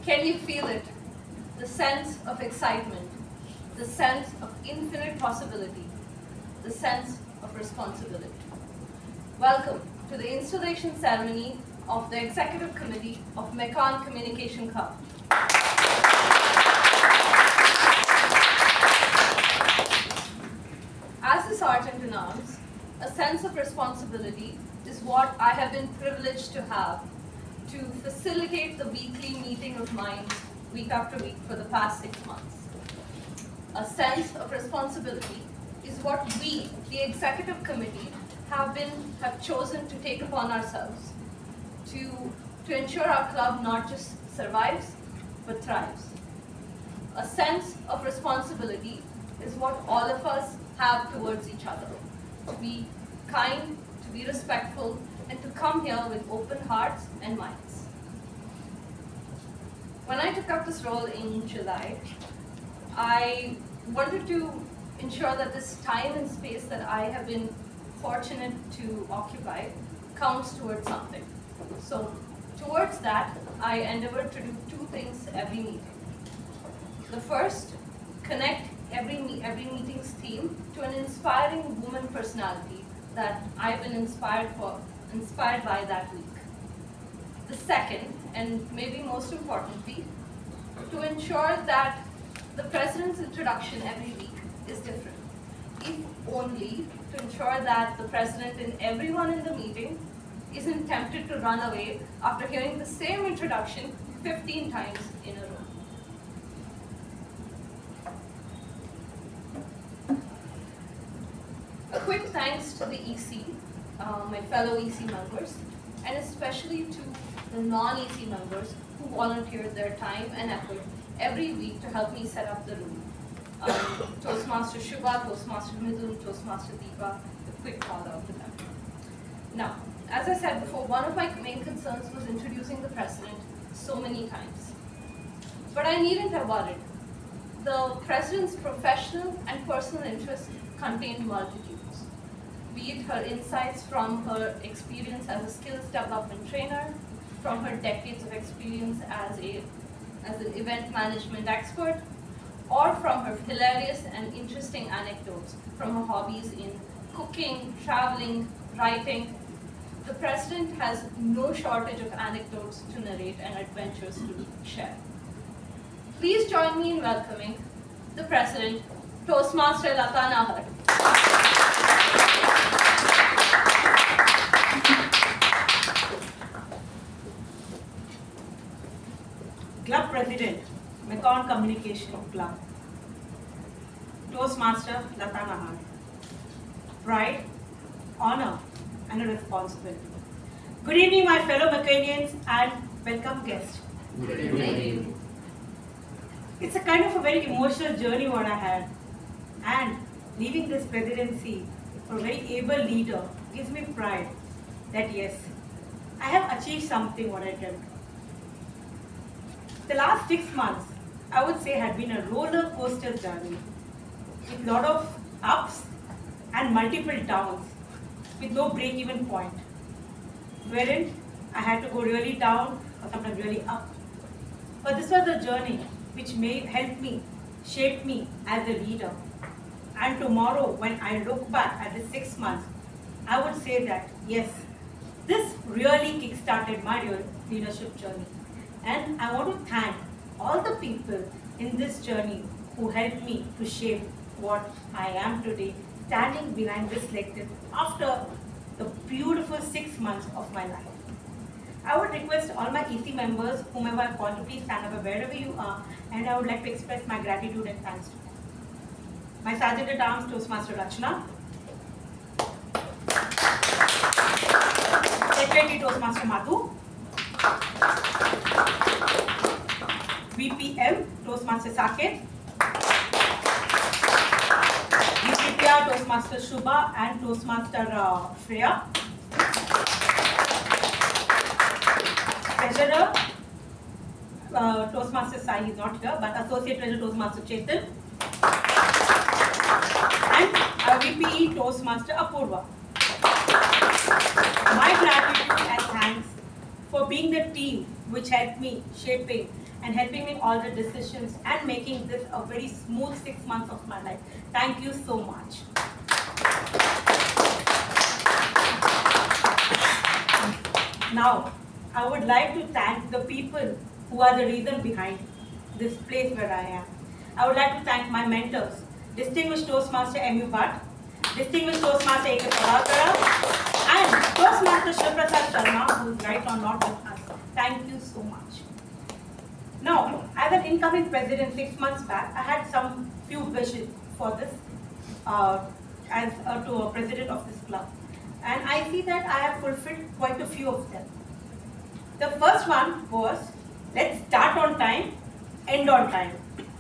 Can you feel it? The sense of excitement, the sense of infinite possibility, the sense of responsibility. Welcome to the installation ceremony of the Executive Committee of MECON Communication Club. As the Sergeant announced, a sense of responsibility is what I have been privileged to have to facilitate the weekly meeting of minds week after week for the past 6 months. A sense of responsibility is what we, the Executive Committee, have chosen to take upon ourselves to ensure our club not just survives, but thrives. A sense of responsibility is what all of us have towards each other. To be kind, to be respectful, and to come here with open hearts and minds. When I took up this role in July, I wanted to ensure that this time and space that I have been fortunate to occupy counts towards something. So towards that, I endeavored to do 2 things every meeting. The first, connect every meeting's theme to an inspiring woman personality that I've been inspired by that week. The second, and maybe most importantly, to ensure that the President's introduction every week is different. If only to ensure that the President and everyone in the meeting isn't tempted to run away after hearing the same introduction 15 times in a row. A quick thanks to the EC, my fellow EC members, and especially to the non-EC members who volunteered their time and effort every week to help me set up the room. Toastmaster Shubha, Toastmaster Midun, Toastmaster Deepa, a quick call out to them. Now, as I said before, one of my main concerns was introducing the President so many times. But I needn't have worried. The President's professional and personal interests contained multitudes, be it her insights from her experience as a skills development trainer, from her decades of experience as an event management expert, or from her hilarious and interesting anecdotes from her hobbies in cooking, traveling, writing. The President has no shortage of anecdotes to narrate and adventures to share. Please join me in welcoming the President, Toastmaster Latha. Club President, MECON Communication Club. Toastmaster Latha. Pride, honor, and a responsibility. Good evening, my fellow Meconians, and welcome guests. Good evening. It's a kind of a very emotional journey what I had, and leaving this presidency for a very able leader gives me pride that yes, I have achieved something what I dreamt. The last 6 months, I would say, had been a roller coaster journey with a lot of ups and multiple downs with no break-even point, wherein I had to go really down or sometimes really up. But this was a journey which may help me, shape me as a leader. And tomorrow, when I look back at the 6 months, I would say that yes, this really kick-started my real leadership journey. And I want to thank all the people in this journey who helped me to shape what I am today, standing behind this lectern after the beautiful 6 months of my life. I would request all my EC members, whomever I call, to please stand up wherever you are, and I would like to express my gratitude and thanks to you. My Sergeant at Arms, Toastmaster Rachana. Secretary, Toastmaster Madhu. VPM, Toastmaster Saket. Hitha, Toastmaster Shubha, and Toastmaster Shreya. Treasurer, Toastmaster Sai is not here, but Associate Treasurer Toastmaster Chetan. And VPE Toastmaster Apoorva. My gratitude and thanks for being the team which helped me shaping and helping me in all the decisions and making this a very smooth 6 months of my life. Thank you so much. Now, I would like to thank the people who are the reason behind this place where I am. I would like to thank my mentors, Distinguished Toastmaster U Bhat, Distinguished Toastmaster K Prabhakara, and Toastmaster Shubha, who is right now not with us. Thank you so much. Now, as an incoming president 6 months back, I had some few wishes for this to a president of this club. And I see that I have fulfilled quite a few of them. The first one was, let's start on time, end on time.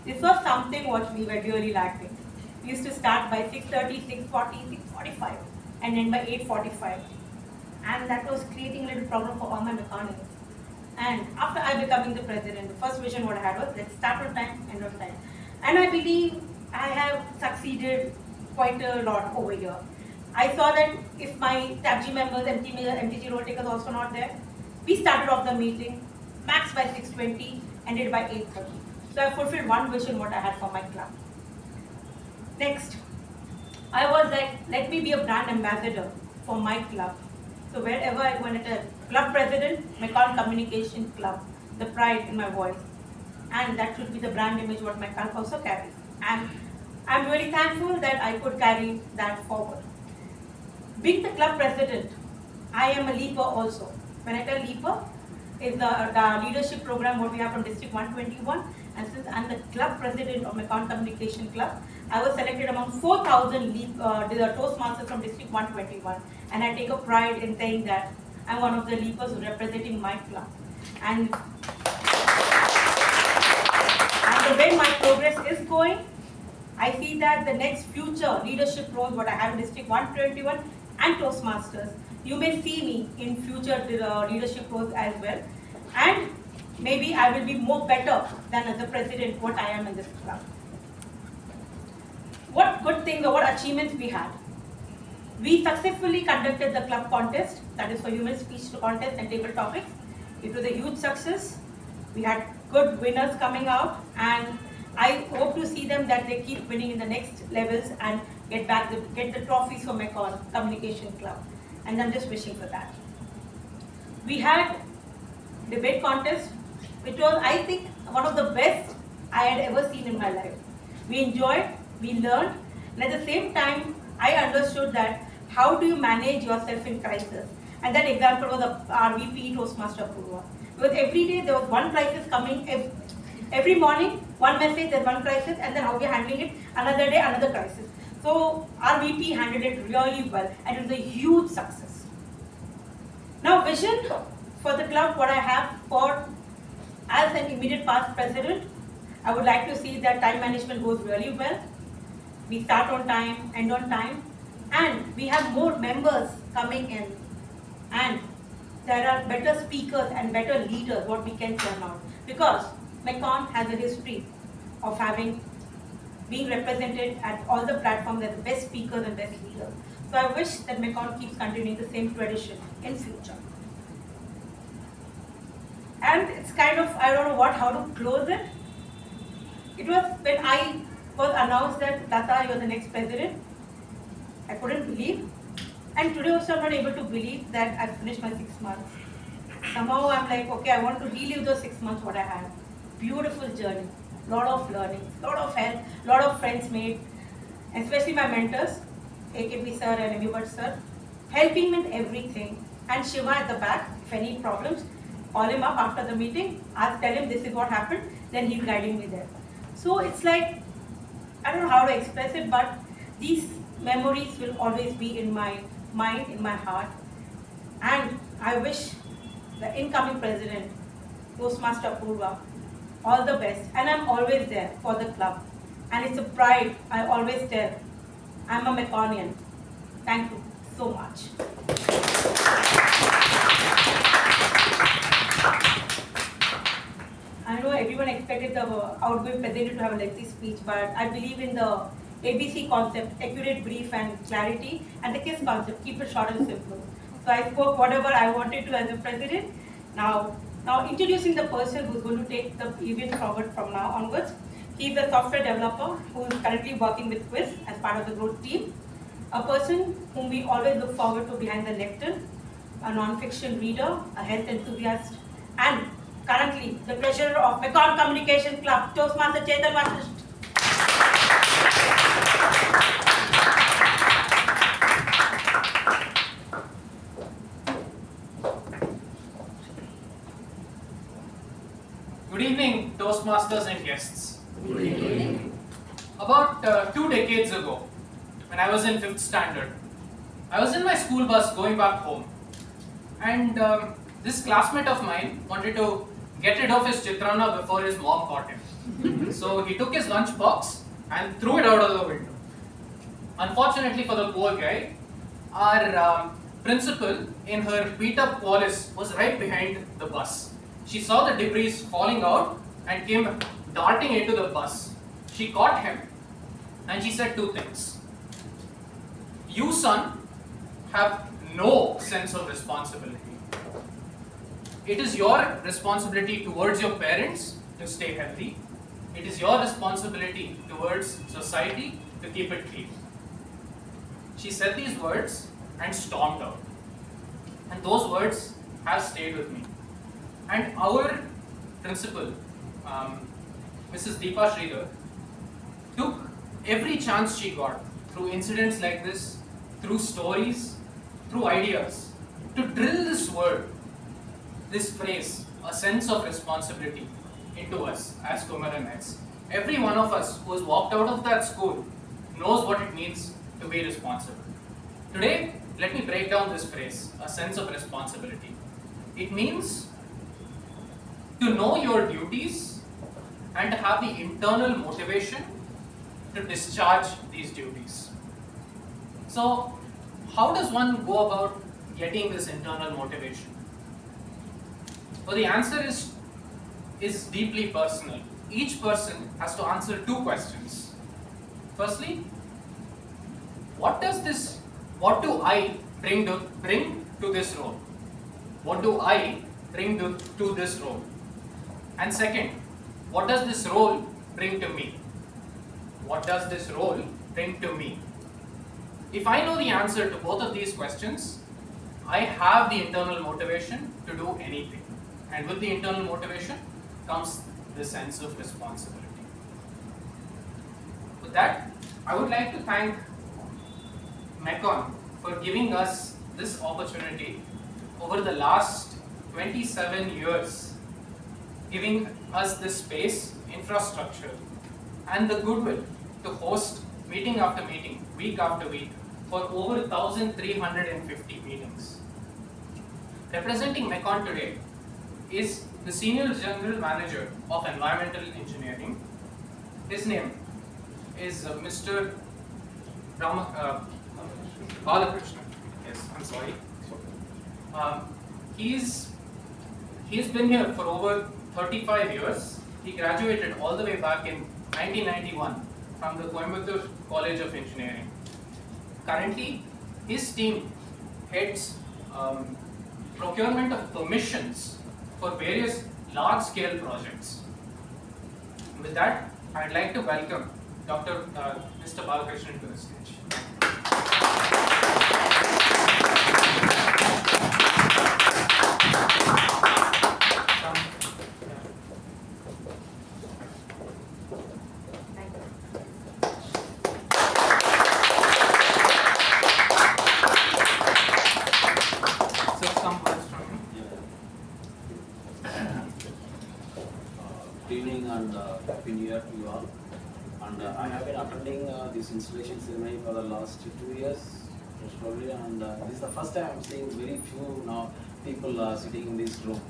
This was something what we were really lacking. We used to start by 6:30, 6:40, 6:45 and end by 8:45. And that was creating a little problem for all my mechanics. And after I becoming the president, the first vision what I had was, let's start on time, end on time. And I believe I have succeeded quite a lot over here. I saw that if my TABG members, MTG role takers also not there, we started off the meeting max by 6:20, ended by 8:30. So I fulfilled one vision what I had for my club. Next, I was like, let me be a brand ambassador for my club. So wherever I went at a club president, MECON Communication Club, the pride in my voice. And that should be the brand image what my club also carries. And I'm really thankful that I could carry that forward. Being the club president, I am a leaper also. When I tell leaper, is the leadership program what we have from District 121. And since I'm the club president of MECON Communication Club, I was selected among 4,000 Toastmasters from District 121. And I take a pride in saying that I'm one of the leapers representing my club. And the way my progress is going, I see that the next future leadership roles what I have in District 121 and Toastmasters, you may see me in future leadership roles as well. And maybe I will be more better than as a president what I am in this club. What good things or what achievements we had? We successfully conducted the club contest, that is for human speech contest and table topics. It was a huge success. We had good winners coming out, and I hope to see them that they keep winning in the next levels and get the trophies for MECON Communication Club. And I'm just wishing for that. We had debate contest, which was, I think, one of the best I had ever seen in my life. We enjoyed, we learned, and at the same time, I understood that how do you manage yourself in crisis. And that example was our VP Toastmaster Apoorva. Because every day there was one crisis coming, every morning, one message, there's one crisis, and then how we're handling it, another day, another crisis. So our VP handled it really well, and it was a huge success. Now, vision for the club, what I have for as an immediate past president, I would like to see that time management goes really well. We start on time, end on time, and we have more members coming in, and there are better speakers and better leaders what we can turn out, because MECON has a history of being represented at all the platforms as the best speakers and best leaders. So I wish that MECON keeps continuing the same tradition in future. And it's kind of, I don't know how to close it. It was when I was announced that Latha, you're the next president, I couldn't believe. And today also I'm not able to believe that I finished my 6 months. Somehow I'm like, okay, I want to relive those 6 months what I had. Beautiful journey, lot of learning, lot of help, lot of friends made, especially my mentors, AKP sir and U Bhat sir, helping me with everything. And Shubha at the back, if any problems, call him up after the meeting, tell him this is what happened, then he's guiding me there. So it's like, I don't know how to express it, but these memories will always be in my mind, in my heart. And I wish the incoming president, Toastmaster Apoorva, all the best. And I'm always there for the club. And it's a pride, I always tell, I'm a MECONian. Thank you so much. I know everyone expected the outgoing president to have a lengthy speech, but I believe in the ABC concept, accurate, brief, and clarity, and the KISS concept, keep it short and simple. So I spoke whatever I wanted to as a president. Now, Now introducing the person who's going to take the event forward from now onwards. He's a software developer who is currently working with Quiz as part of the growth team. A person whom we always look forward to behind the lectern, a non-fiction reader, a health enthusiast, and currently the treasurer of MECON Communication Club, Toastmasters Chetan. Good evening, Toastmasters and guests. Good evening. About 2 decades ago, when I was in 5th standard, I was in my school bus going back home, and this classmate of mine wanted to get rid of his chitrana before his mom caught him. So he took his lunch box and threw it out of the window. Unfortunately for the poor guy, our principal in her beat-up qualis was right behind the bus. She saw the debris falling out and came darting into the bus. She caught him and she said 2 things. You, son, have no sense of responsibility. It is your responsibility towards your parents to stay healthy. It is your responsibility towards society to keep it clean. She said these words and stormed out. And those words have stayed with me. And our principal, Mrs. Deepa Sridhar, took every chance she got through incidents like this, through stories, through ideas, to drill this word, this phrase, a sense of responsibility into us as Kumaranites. Every one of us who has walked out of that school knows what it means to be responsible. Today, let me break down this phrase, a sense of responsibility. It means to know your duties and to have the internal motivation to discharge these duties. So, how does one go about getting this internal motivation? Well, the answer is deeply personal. Each person has to answer 2 questions. Firstly, what do I bring to this role? What do I bring to this role? And second, what does this role bring to me? What does this role bring to me? If I know the answer to both of these questions, I have the internal motivation to do anything. And with the internal motivation comes the sense of responsibility. With that, I would like to thank MECON for giving us this opportunity over the last 27 years, giving us this space, infrastructure, and the goodwill to host meeting after meeting, week after week, for over 1,350 meetings. Representing MECON today is the Senior General Manager of Environmental Engineering. His name is Mr. Balakrishnan. Yes, I'm sorry. He's been here for over 35 years. He graduated all the way back in 1991 from the Coimbatore College of Engineering. Currently, his team heads procurement of permissions for various large-scale projects. With that, I'd like to welcome Mr. Balakrishnan to the stage. Happy New Year to you all. And I have been attending this installation ceremony for the last 2 years, most probably, and this is the first time I'm seeing very few now people sitting in this room.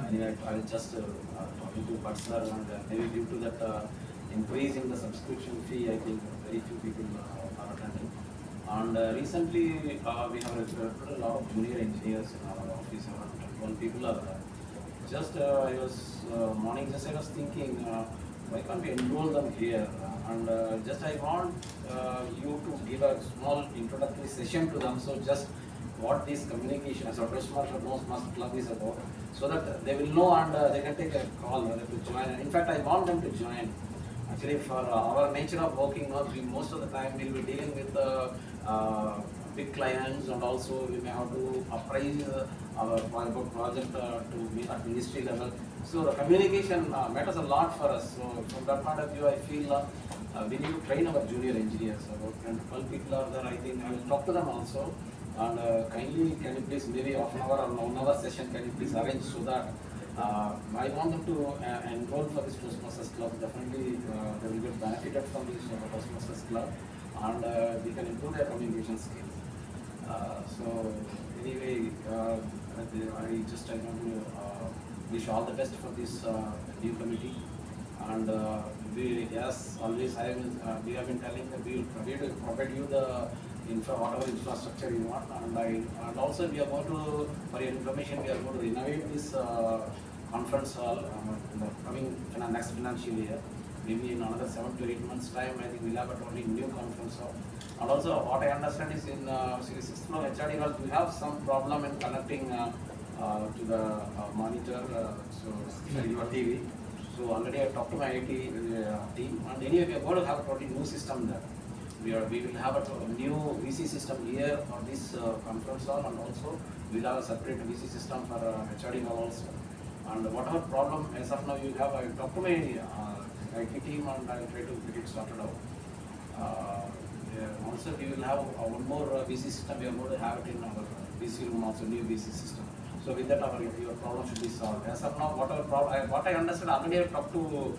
Anyway, I was just talking to Bhat sir, and maybe due to that increase in the subscription fee, I think very few people are attending. And recently, we have recruited a lot of junior engineers in our office. Around 12 people are there. Just I was thinking, why can't we enroll them here? And just I want you to give a small introductory session to them. So just what this communication as a Toastmaster club is about, so that they will know and they can take a call whether to join. And in fact, I want them to join. Actually, for our nature of working, most of the time we'll be dealing with big clients, and also we may have to appraise our project at ministry level. So the communication matters a lot for us. So from that point of view, I feel we need to train our junior engineers. About 10 to 12 people are there. I think I will talk to them also. And kindly, can you please, maybe half an hour or 1 hour session, can you please arrange so that I want them to enroll for this Toastmasters club. Definitely, they will get benefited from this Toastmasters club, and we can improve their communication skills. So anyway, I want to wish all the best for this new committee. And yes, always we have been telling that we will provide you the whatever infrastructure you want, and also we are going to, for your information, we are going to renovate this conference hall in the coming next financial year. Maybe in another 7 to 8 months time, I think we'll have a totally new conference hall. And also, what I understand is in 6th floor HRD hall, we have some problem in connecting to the monitor, so your TV. So already I talked to my IT team, and anyway we are going to have a totally new system there. We will have a new VC system here for this conference hall, and also we will have a separate VC system for HRD hall also. And whatever problem as of now you have, I will talk to my IT team and I will try to get it sorted out. Also we will have one more VC system. We are going to have it in our VC room also, new VC system. So with that your problem should be solved. As of now, whatever problem, what I understand, already I have talked to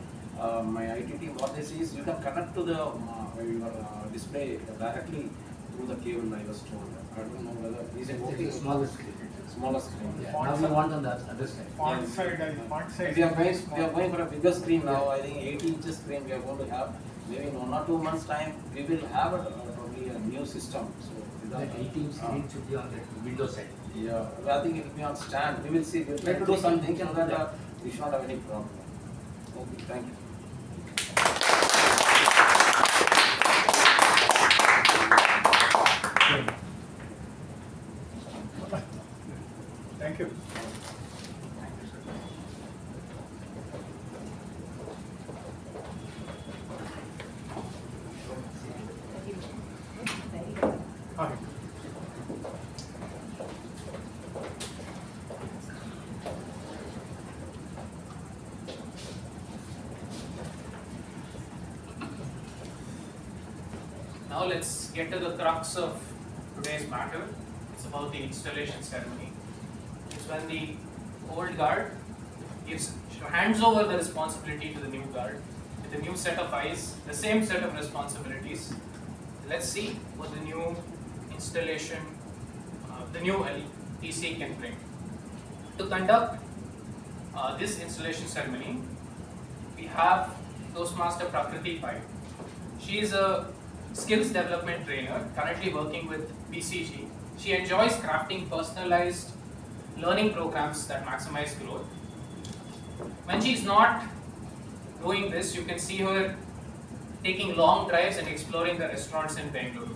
my IT team. What they say is you can connect to the your display directly through the cable. I was told. I don't know whether is it working. Smaller screen. Smaller screen. Yeah. Now we want on the other side. Font size. We are going for a bigger screen now. I think 80 inches screen we are going to have. Maybe in 1 or 2 months time we will have probably a new system. So that 18 screen should be on the window side. Yeah, I think it will be on stand. We will see. We will try to do something so that we should not have any problem. Okay, thank you. Thank you. Okay. Now let's get to the crux of today's matter. It's about the installation ceremony. It's when the old guard hands over the responsibility to the new guard with a new set of eyes, the same set of responsibilities. Let's see what the new installation, the new TC can bring. To conduct this installation ceremony, we have Toastmaster Prakriti. She is a skills development trainer currently working with BCG. She enjoys crafting personalized learning programs that maximize growth. When she is not doing this, you can see her taking long drives and exploring the restaurants in Bengaluru.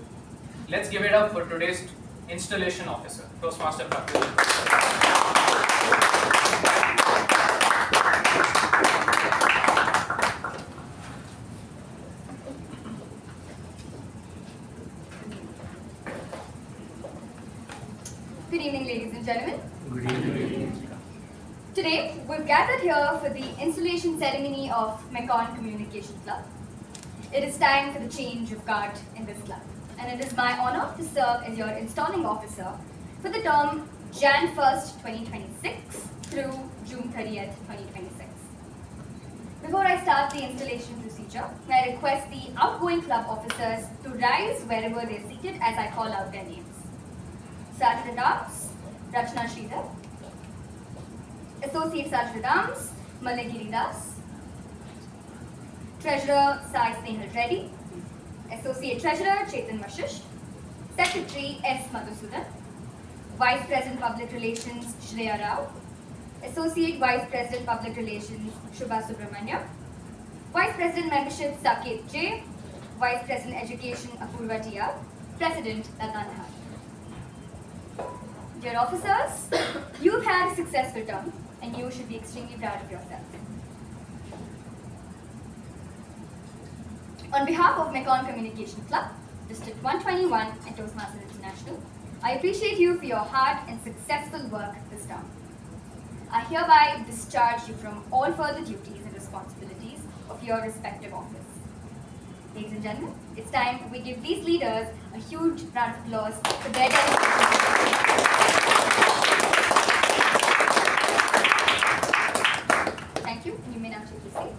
Let's give it up for today's installation officer, Toastmaster Prakriti. Good evening, ladies and gentlemen. Good evening. Today, we've gathered here for the installation ceremony of MECON Communication Club. It is time for the change of guard in this club, and it is my honor to serve as your installing officer for the term Jan 1st, 2026 through June 30th, 2026. Before I start the installation procedure, I request the outgoing club officers to rise wherever they are seated as I call out their names. Sergeant at Arms, Rachana Shreya. Associate Sergeant at Arms, Malagiri Das. Treasurer Sai Snehal Reddy. Associate Treasurer Chetan. Secretary S. Madhusudan. Vice President Public Relations Shreya Rao. Associate Vice President Public Relations Shubha Subramanya. Vice President Membership Saket J. Vice President Education Apoorva TR. President Latha. Dear officers, you've had a successful term and you should be extremely proud of yourself. On behalf of MECON Communication Club, District 121 and Toastmasters International, I appreciate you for your hard and successful work this term. I hereby discharge you from all further duties and responsibilities of your respective office. Ladies and gentlemen, it's time we give these leaders a huge round of applause for their dedication. Thank you, and you may now take your seat.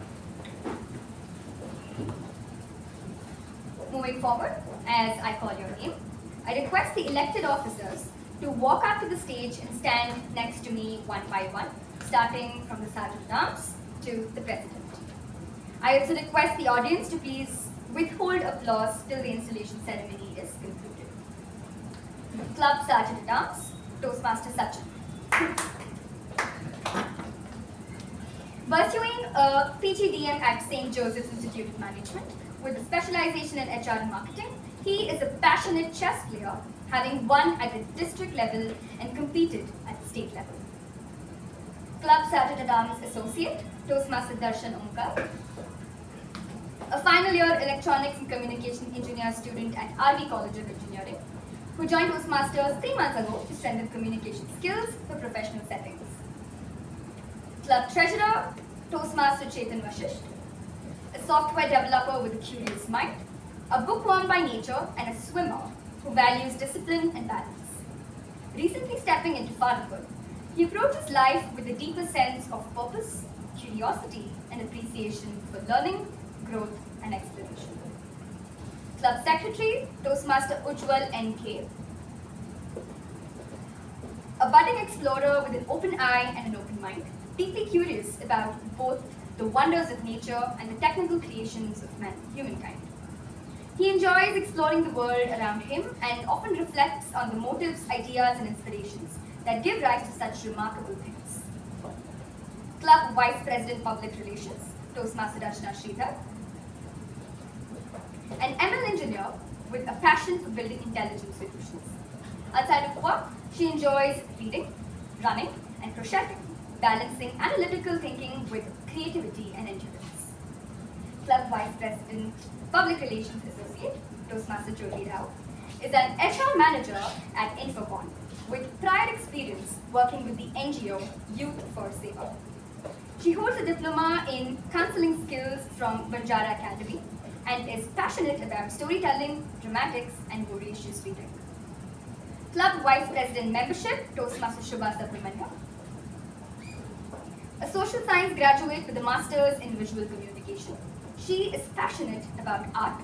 Moving forward, as I call your name, I request the elected officers to walk up to the stage and stand next to me one by one, starting from the Sergeant-at-Arms to the President. I also request the audience to please withhold applause till the installation ceremony is concluded. Club Sergeant-at-Arms, Toastmaster Sachin. Pursuing a PGDM at St. Joseph's Institute of Management with a specialization in HR and marketing, he is a passionate chess player, having won at the district level and competed at the state level. Club Sergeant-at-Arms Associate, Toastmaster Darshan Omkar. A final year Electronics and Communication Engineer student at RV College of Engineering, who joined Toastmasters 3 months ago to strengthen communication skills for professional settings. Club Treasurer, Toastmaster Chetan a software developer with a curious mind, a bookworm by nature, and a swimmer who values discipline and balance. Recently stepping into fatherhood, he approaches life with a deeper sense of purpose, curiosity, and appreciation for learning, growth, and exploration. Club Secretary, Toastmaster Ujjwal NK. A budding explorer with an open eye and an open mind, deeply curious about both the wonders of nature and the technical creations of humankind. He enjoys exploring the world around him and often reflects on the motives, ideas, and inspirations that give rise to such remarkable things. Club Vice President Public Relations, Toastmaster Rachana Shreya. An ML engineer with a passion for building intelligent solutions. Outside of work, she enjoys reading, running, and crocheting, balancing analytical thinking with creativity and endurance. Club Vice President, Public Relations Associate, Toastmaster Jyoti Rao, is an HR manager at Infocon with prior experience working with the NGO Youth for Seva. She holds a diploma in counseling skills from Banjara Academy and is passionate about storytelling, dramatics, and voracious reading. Club Vice President Membership, Toastmaster Shubha Subramanya. A social science graduate with a master's in visual communication, she is passionate about art,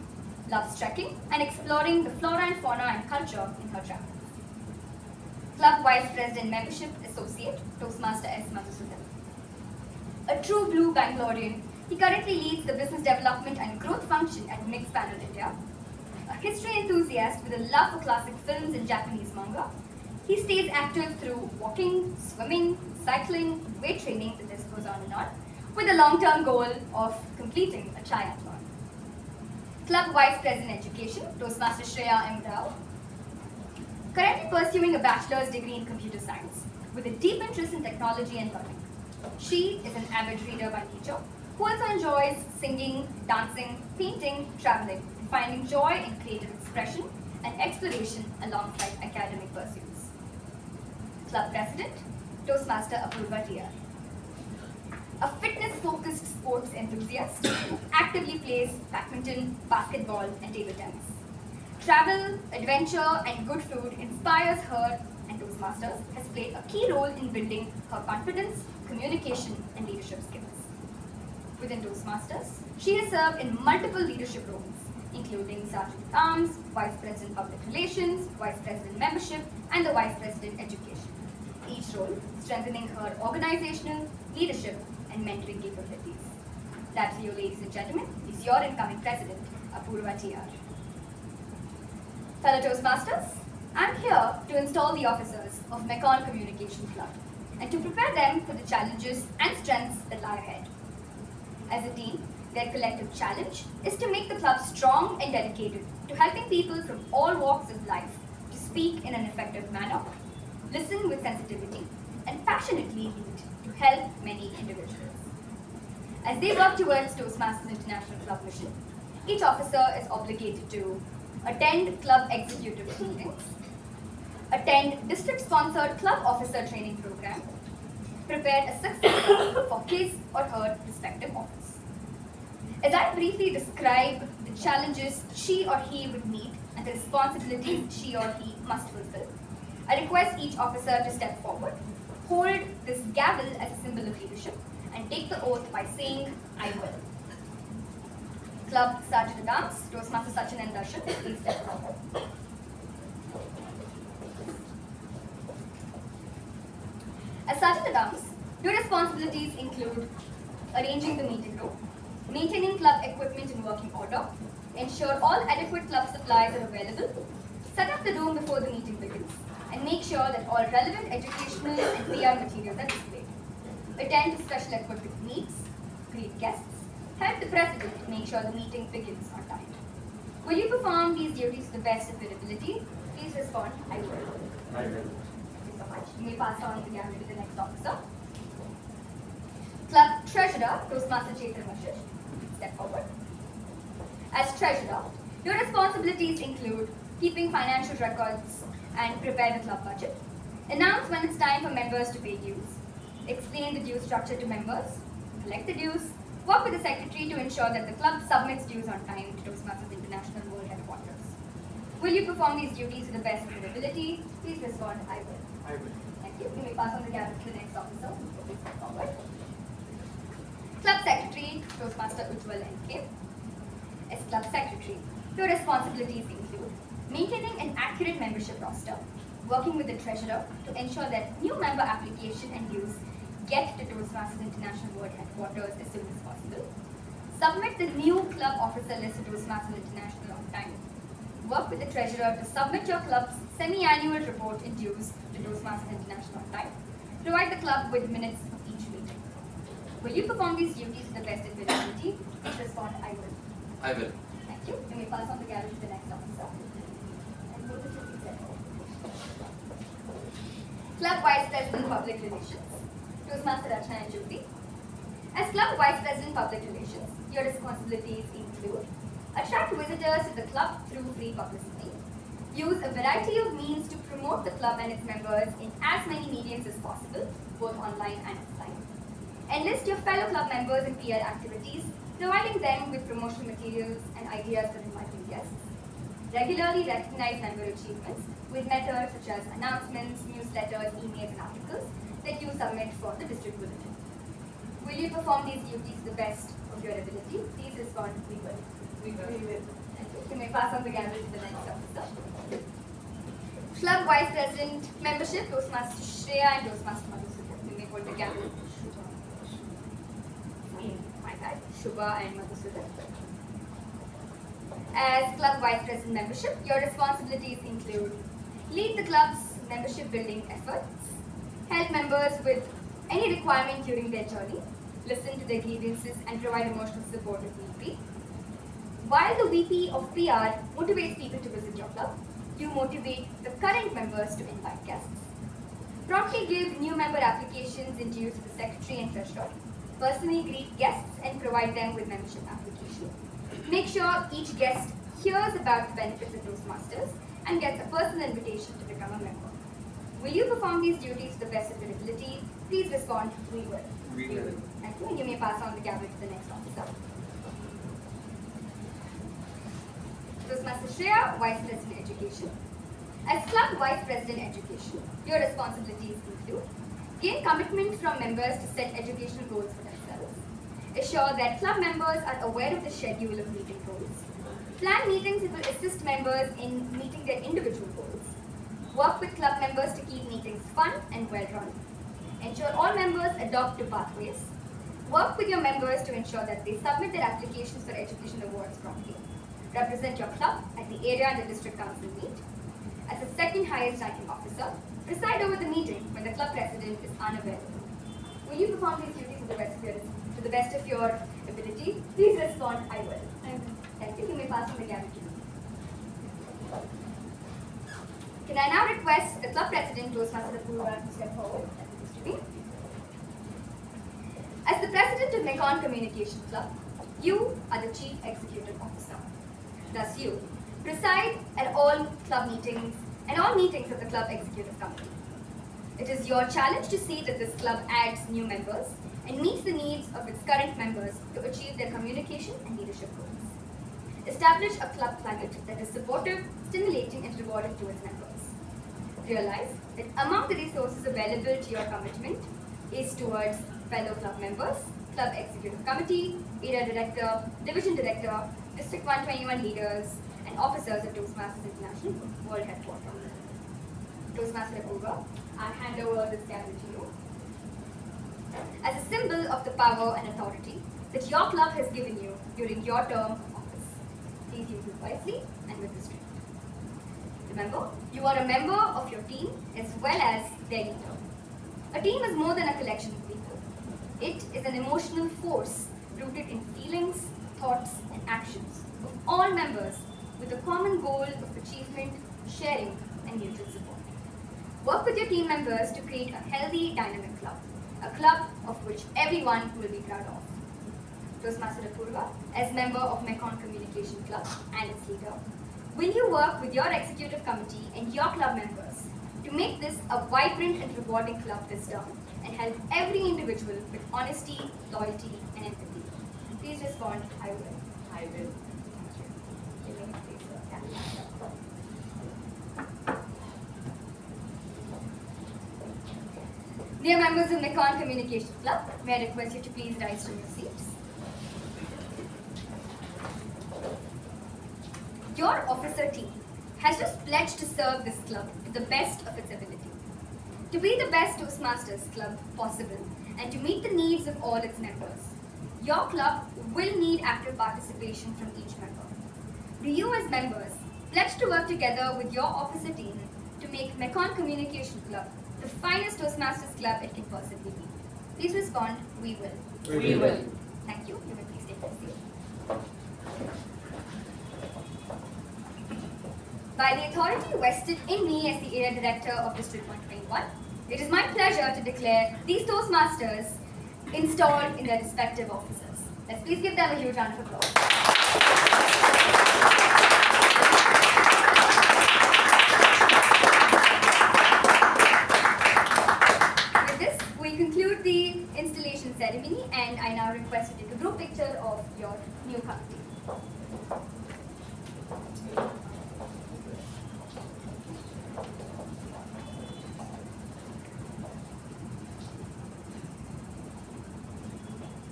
loves trekking, and exploring the flora and fauna and culture in her travels. Club Vice President Membership Associate, Toastmaster S. Madhusudan. A true blue Bangalorean, he currently leads the business development and growth function at Mix Panel India. A history enthusiast with a love for classic films and Japanese manga, he stays active through walking, swimming, cycling, weight training, the list goes on and on, with a long-term goal of completing a triathlon. Club Vice President Education, Toastmaster Shreya M. Rao. Currently pursuing a bachelor's degree in computer science with a deep interest in technology and learning. She is an avid reader by nature who also enjoys singing, dancing, painting, traveling, and finding joy in creative expression and exploration alongside academic pursuits. Club President, Toastmaster Apoorva TR. A fitness-focused sports enthusiast who actively plays badminton, basketball, and table tennis. Travel, adventure, and good food inspires her, and Toastmasters has played a key role in building her confidence, communication, and leadership skills. Within Toastmasters, she has served in multiple leadership roles, including Sergeant-at-Arms, Vice President Public Relations, Vice President Membership, and the Vice President Education. Each role strengthening her organizational, leadership, and mentoring capabilities. That, for you, ladies and gentlemen, is your incoming President, Apoorva TR. Fellow Toastmasters, I'm here to install the officers of MECON Communication Club and to prepare them for the challenges and strengths that lie ahead. As a team, their collective challenge is to make the club strong and dedicated to helping people from all walks of life to speak in an effective manner, listen with sensitivity, and passionately lead to help many individuals. As they work towards Toastmasters International Club mission, each officer is obligated to attend club executive meetings, attend district-sponsored club officer training program, prepare a successor for his or her respective office. As I briefly describe the challenges she or he would meet and the responsibilities she or he must fulfill, I request each officer to step forward, hold this gavel as a symbol of leadership, and take the oath by saying, I will. Club Sergeant at Arms, Toastmaster Sachin and Darshan, please step forward. As Sergeant at Arms, your responsibilities include arranging the meeting room, maintaining club equipment in working order, ensure all adequate club supplies are available, set up the room before the meeting begins, and make sure that all relevant educational and PR materials are displayed. Attend to special equipment meets, greet guests, help the president to make sure the meeting begins on time. Will you perform these duties to the best of your ability? Please respond, I will. I will. Thank you so much. You may pass on the gavel to the next officer. Club Treasurer, Toastmaster Chetan, step forward. As Treasurer, your responsibilities include keeping financial records and prepare the club budget, announce when it's time for members to pay dues, explain the due structure to members, collect the dues, work with the secretary to ensure that the club submits dues on time to Toastmasters International World Headquarters. Will you perform these duties to the best of your ability? Please respond, I will. I will. Thank you. You may pass on the gavel to the next officer. Please step forward. Club Secretary, Toastmaster Ujjwal NK. As Club Secretary, your responsibilities include maintaining an accurate membership roster, working with the Treasurer to ensure that new member application and dues get to Toastmasters International World Headquarters as soon as possible, submit the new club officer list to Toastmasters International on time, work with the Treasurer to submit your club's semi-annual report and dues to Toastmasters International on time, provide the club with minutes of each meeting. Will you perform these duties to the best of your ability? Please respond, I will. I will. Thank you. You may pass on the gavel to the next officer. And both of you please step forward. Club Vice President Public Relations, Toastmaster Rachana and Jyoti. As Club Vice President Public Relations, your responsibilities include attract visitors to the club through free publicity, use a variety of means to promote the club and its members in as many mediums as possible, both online and offline, enlist your fellow club members in PR activities, providing them with promotional materials and ideas for inviting guests, regularly recognize member achievements with methods such as announcements, newsletters, emails, and articles that you submit for the district bulletin. Will you perform these duties to the best of your ability? Please respond, we will. We will. Thank you. You may pass on the gavel to the next officer. Club Vice President Membership, Toastmaster Shreya and Toastmaster Madhusudan. You may hold the gavel. My bad. Shubha and Madhusudan. As Club Vice President Membership, your responsibilities include lead the club's membership building efforts, help members with any requirement during their journey, listen to their grievances and provide emotional support if need be. While the VP of PR motivates people to visit your club, you motivate the current members to invite guests. Promptly give new member applications and dues to the Secretary and Treasurer. Personally greet guests and provide them with membership application. Make sure each guest hears about the benefits of Toastmasters and gets a personal invitation to become a member. Will you perform these duties to the best of your ability? Please respond, we will. We will. Thank you. And you may pass on the gavel to the next officer. Toastmaster Shreya, Vice President Education. As Club Vice President Education, your responsibilities include gain commitment from members to set educational goals for themselves, assure that club members are aware of the schedule of meeting goals, plan meetings that will assist members in meeting their individual goals, work with club members to keep meetings fun and well-run, ensure all members adopt to pathways, work with your members to ensure that they submit their applications for education awards promptly, represent your club at the area and the district council meet, as the second highest ranking officer, preside over the meeting when the club president is unavailable. Will you perform these duties to the best of your ability? Please respond, I will. Thank you. You may pass on the gavel to me. Can I now request the club president, Toastmaster Apoorva, to step forward and introduce me? As the president of MECON Communication Club, you are the chief executive officer. Thus you preside at all club meetings and all meetings of the club executive committee. It is your challenge to see that this club adds new members and meets the needs of its current members to achieve their communication and leadership goals. Establish a club climate that is supportive, stimulating and rewarding to its members. Realize that among the resources available to your commitment is towards fellow club members, club executive committee, area director, division director, district 121 leaders and officers of Toastmasters International World Headquarters. Toastmaster Apoorva, I hand over this gavel to you. As a symbol of the power and authority that your club has given you during your term of office, please use it wisely and with restraint. Remember, you are a member of your team as well as their leader. A team is more than a collection of people. It is an emotional force rooted in feelings, thoughts and actions of all members with a common goal of achievement, sharing and mutual support. Work with your team members to create a healthy, dynamic club, a club of which everyone will be proud of. Toastmaster Apoorva, as member of MECON Communication Club and its leader, will you work with your executive committee and your club members to make this a vibrant and rewarding club this term and help every individual with honesty, loyalty and empathy? Please respond, I will. I will. You may please work. Dear members of MECON Communication Club, may I request you to please rise from your seats. Your officer team has just pledged to serve this club to the best of its ability, to be the best Toastmasters club possible and to meet the needs of all its members. Your club will need active participation from each member. Do you as members pledge to work together with your officer team to make MECON Communication Club the finest Toastmasters club it can possibly be? Please respond, we will. We will. Thank you. You may please take your seat. By the authority vested in me as the area director of District 121, it is my pleasure to declare these Toastmasters installed in their respective offices. Let's please give them a huge round of applause. With this, we conclude the installation ceremony and I now request you to take a group picture of your new committee.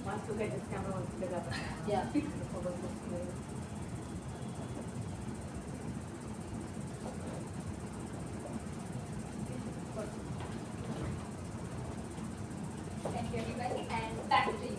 Once you get this camera, once you get up. Yeah. The photos look great. Thank you everybody and back to you.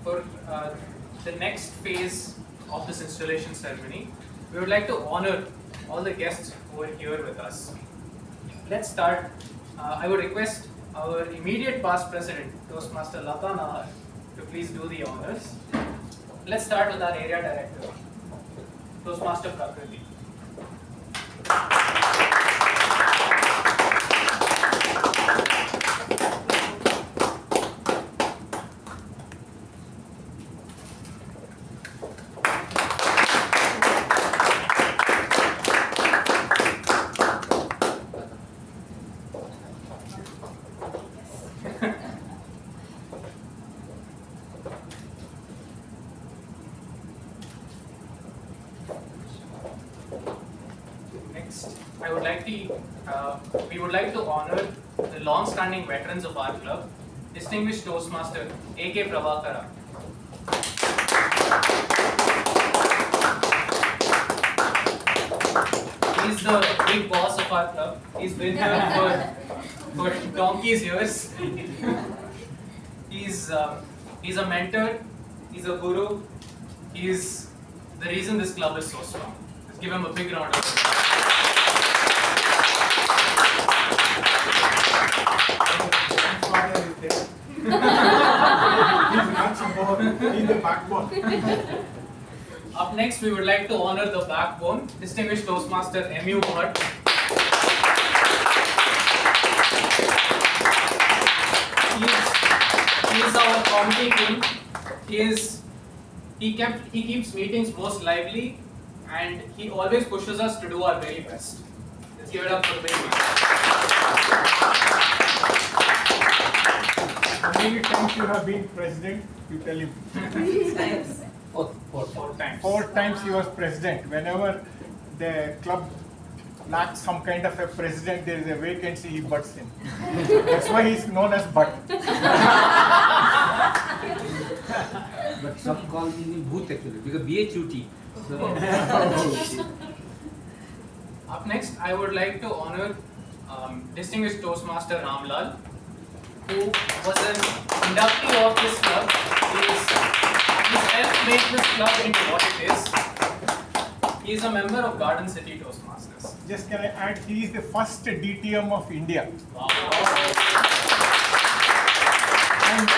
For the next phase of this installation ceremony, we would like to honor all the guests who are here with us. Let's start. I would request our immediate past president, Toastmaster Latha, to please do the honors. Let's start with our area director, Toastmaster Prakriti. We would like to honor the long-standing veterans of our club, distinguished Toastmaster K Prabhakara. He's the big boss of our club. He's been here for donkey's years. He's a mentor, he's a guru, He is the reason this club is so strong. Let's give him a big round of applause. Grandfather is there. He's not support, he's the backbone. Up next, we would like to honor the backbone, distinguished Toastmaster U Bhat. He is our comedy king. He keeps meetings most lively, and he always pushes us to do our very best. Let's give it up for the big man. How many times you have been president? You tell him. Four times. 4 times he was president. Whenever the club lacks some kind of a president, there is a vacancy, he butts in. That's why he's known as Butt. But some call me Booth actually, because BHUT. So, Up next, I would like to honor distinguished Toastmaster Ramlal, who was an inductee of this club. He's helped make this club into what it is. He is a member of Garden City Toastmasters. Just can I add, he is the first DTM of India. Wow. And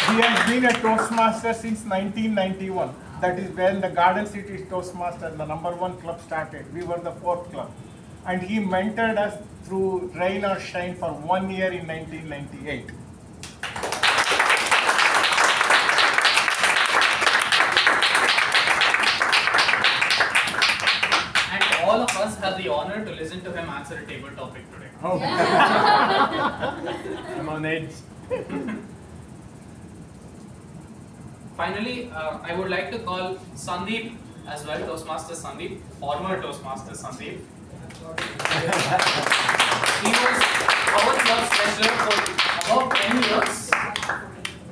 he has been a Toastmaster since 1991. That is when the Garden City Toastmasters, the #1 club, started. We were the 4th club. And he mentored us through rain or shine for 1 year in 1998. And all of us have the honor to listen to him answer a table topic today. Oh. I'm on edge. Finally, I would like to call Sandeep as well, Toastmaster Sandeep, former Toastmaster Sandeep. He was our club's treasurer for about 10 years.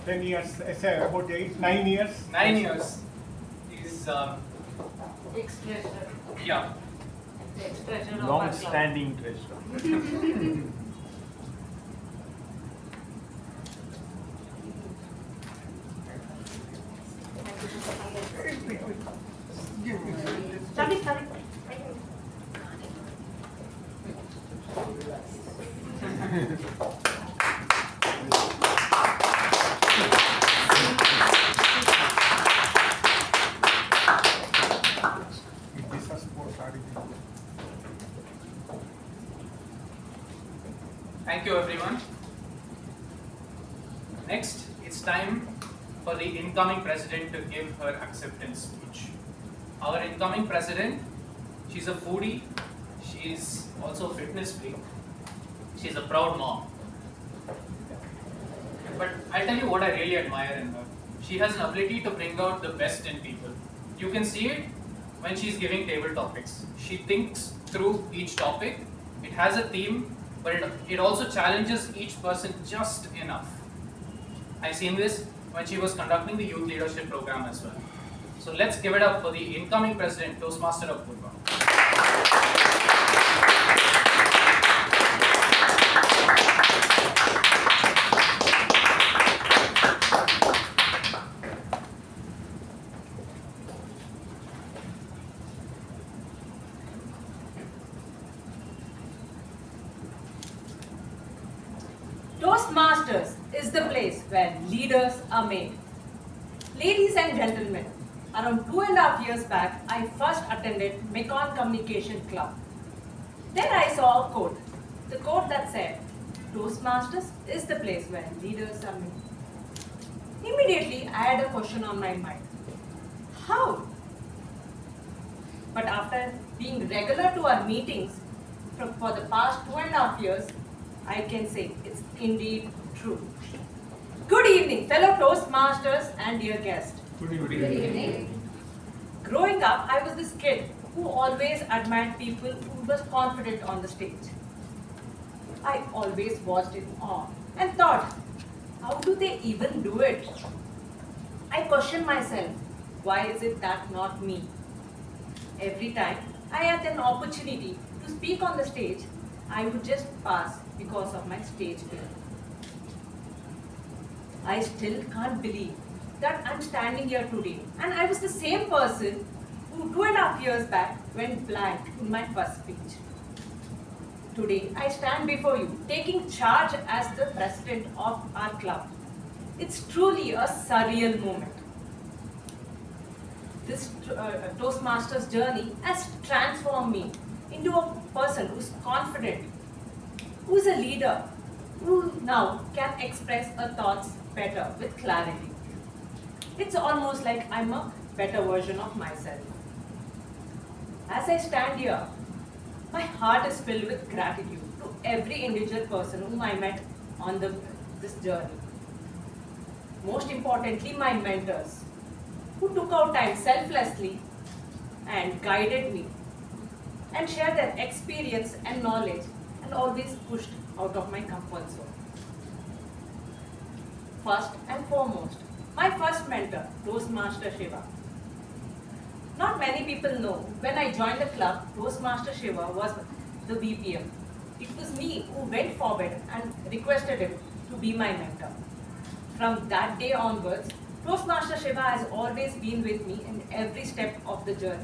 10 years, about 9 years. 9 years. He's, Ex-treasurer. yeah. Ex-treasurer of our club. Long-standing treasurer. Sorry. Thank you, everyone. Next, it's time for the incoming president to give her acceptance speech. Our incoming president, she's a foodie, she's also a fitness freak, she's a proud mom. But I'll tell you what I really admire in her. She has an ability to bring out the best in people. You can see it when she's giving table topics. She thinks through each topic, it has a theme, but it also challenges each person just enough. I've seen this when she was conducting the youth leadership program as well. So let's give it up for the incoming president, Toastmaster Apoorva. Toastmasters is the place where leaders are made. Ladies and gentlemen, around 2.5 years back, I first attended MECON Communication Club. Then I saw a quote, the quote that said, Toastmasters is the place where leaders are made. Immediately, I had a question on my mind. How? But after being regular to our meetings for the past 2.5 years, I can say it's indeed true. Good evening, fellow Toastmasters and dear guests. Good evening. Good evening. Growing up, I was this kid who always admired people who was confident on the stage. I always watched in awe and thought, how do they even do it? I questioned myself, why is it that not me? Every time I had an opportunity to speak on the stage, I would just pass because of my stage fear. I still can't believe that I'm standing here today. And I was the same person who 2.5 years back went blank in my first speech. Today, I stand before you, taking charge as the president of our club. It's truly a surreal moment. This Toastmasters journey has transformed me into a person who's confident, who's a leader, who now can express her thoughts better with clarity. It's almost like I'm a better version of myself. As I stand here, my heart is filled with gratitude to every individual person whom I met on this journey. Most importantly, my mentors, who took out time selflessly and guided me and shared their experience and knowledge and always pushed out of my comfort zone. First and foremost, my first mentor, Toastmaster Shubha. Not many people know, when I joined the club, Toastmaster Shubha was the VPM. It was me who went forward and requested him to be my mentor. From that day onwards, Toastmaster Shubha has always been with me in every step of the journey.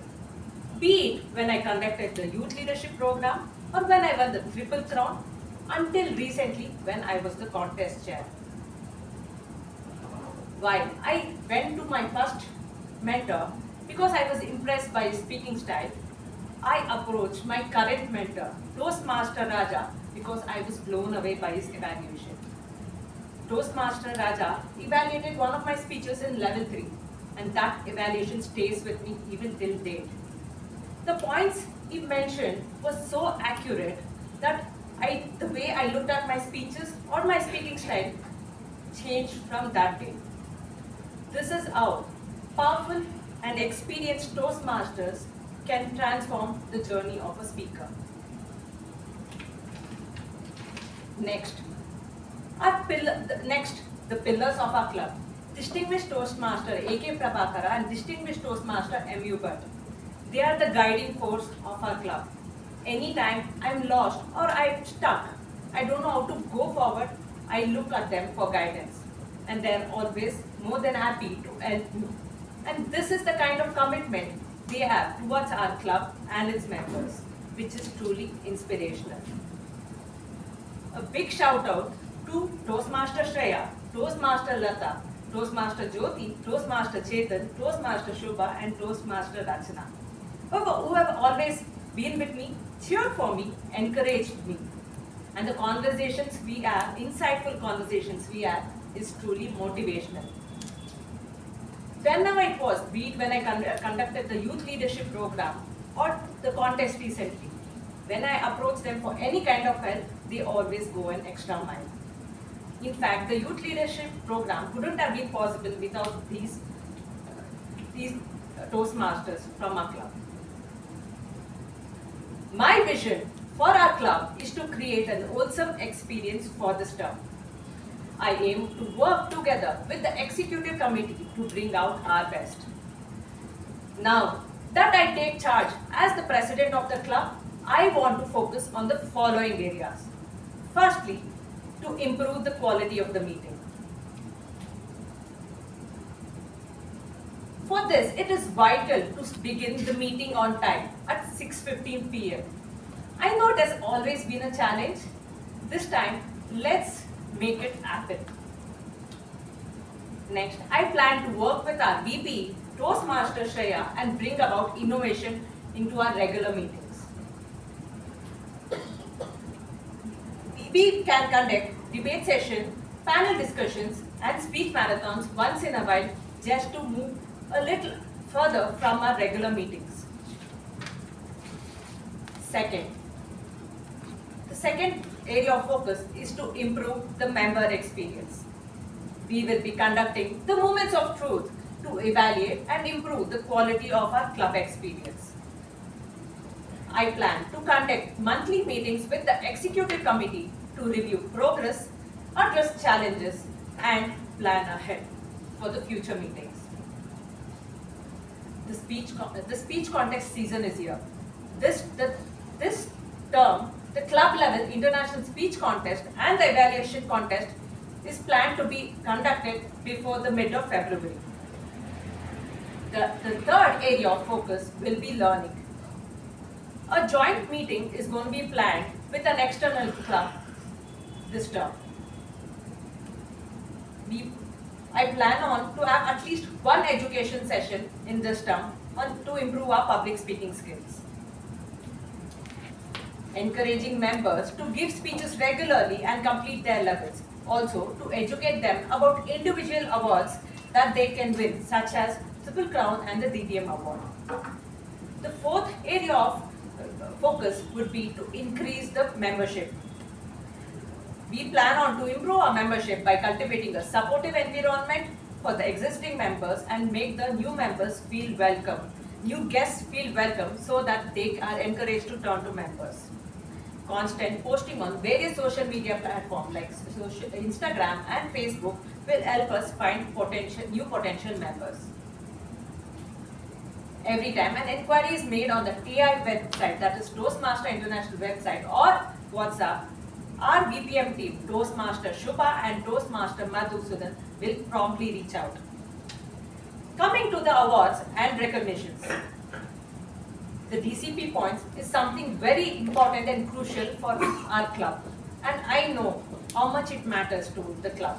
Be it when I conducted the youth leadership program or when I won the Triple Crown, until recently when I was the contest chair. While I went to my first mentor because I was impressed by his speaking style, I approached my current mentor, Toastmaster Raja, because I was blown away by his evaluation. Toastmaster Raja evaluated one of my speeches in level 3, and that evaluation stays with me even till date. The points he mentioned was so accurate that the way I looked at my speeches or my speaking style changed from that day. This is how powerful and experienced Toastmasters can transform the journey of a speaker. Next, the pillars of our club. Distinguished Toastmaster K Prabhakara and Distinguished Toastmaster U Bhat. They are the guiding force of our club. Anytime I'm lost or I'm stuck, I don't know how to go forward, I look at them for guidance. And they're always more than happy to help me. And this is the kind of commitment they have towards our club and its members, which is truly inspirational. A big shout out to Toastmaster Shreya, Toastmaster Latha, Toastmaster Jyoti, Toastmaster Chetan, Toastmaster Shubha, and Toastmaster Rachana, who have always been with me, cheered for me, encouraged me. And the conversations we have, insightful conversations we have, is truly motivational. Whenever it was, be it when I conducted the youth leadership program or the contest recently, when I approach them for any kind of help, they always go an extra mile. In fact, the youth leadership program couldn't have been possible without these Toastmasters from our club. My vision for our club is to create an wholesome experience for the staff. I aim to work together with the executive committee to bring out our best. Now that I take charge as the president of the club, I want to focus on the following areas. Firstly, to improve the quality of the meeting. For this, it is vital to begin the meeting on time at 6:15 p.m. I know it has always been a challenge. This time, let's make it happen. Next, I plan to work with our VP, Toastmaster Shreya, and bring about innovation into our regular meetings. We can conduct debate sessions, panel discussions, and speech marathons once in a while just to move a little further from our regular meetings. The second area of focus is to improve the member experience. We will be conducting the moments of truth to evaluate and improve the quality of our club experience. I plan to conduct monthly meetings with the executive committee to review progress, address challenges, and plan ahead for the future meetings. The speech contest season is here. This term, the club level international speech contest and the evaluation contest is planned to be conducted before the mid of February. The third area of focus will be learning. A joint meeting is going to be planned with an external club this term. I plan on to have at least one education session in this term to improve our public speaking skills. Encouraging members to give speeches regularly and complete their levels. Also, to educate them about individual awards that they can win, such as Triple Crown and the DDM Award. The fourth area of focus would be to increase the membership. We plan on to improve our membership by cultivating a supportive environment for the existing members and make the new members feel welcome. New guests feel welcome so that they are encouraged to turn to members. Constant posting on various social media platforms like Instagram and Facebook will help us find new potential members. Every time an inquiry is made on the TI website, that is Toastmaster International website, or WhatsApp, our BPM team, Toastmaster Shubha and Toastmaster Madhusudan, will promptly reach out. Coming to the awards and recognitions. The DCP points is something very important and crucial for our club, and I know how much it matters to the club.